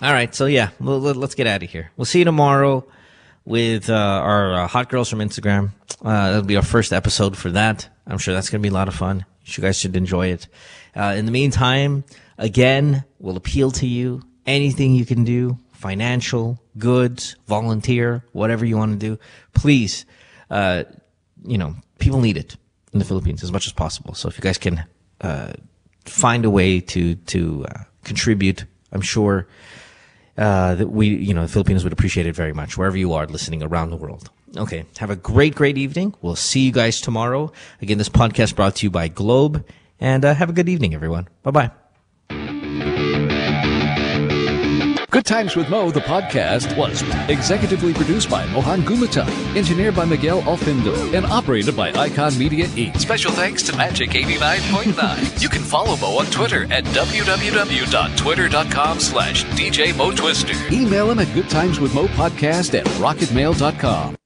right. So, yeah, let's get out of here. We'll see you tomorrow with our Hot Girls from Instagram. That'll be our first episode for that. I'm sure that's going to be a lot of fun. You guys should enjoy it. In the meantime, again, we'll appeal to you. Anything you can do, financial, goods, volunteer, whatever you want to do, please, people need it in the Philippines as much as possible. So if you guys can find a way to contribute, I'm sure that the Filipinos would appreciate it very much, wherever you are listening around the world. Okay, have a great, great evening. We'll see you guys tomorrow. Again, this podcast brought to you by Globe, and have a good evening, everyone. Bye-bye. Good Times with Mo, the podcast, was executively produced by Mohan Gumata, engineered by Miguel Alfindo, and operated by Icon Media Inc. Special thanks to Magic 89.9. You can follow Mo on Twitter at www.twitter.com/DJ Mo Twister. Email him at goodtimeswithmopodcast@rocketmail.com.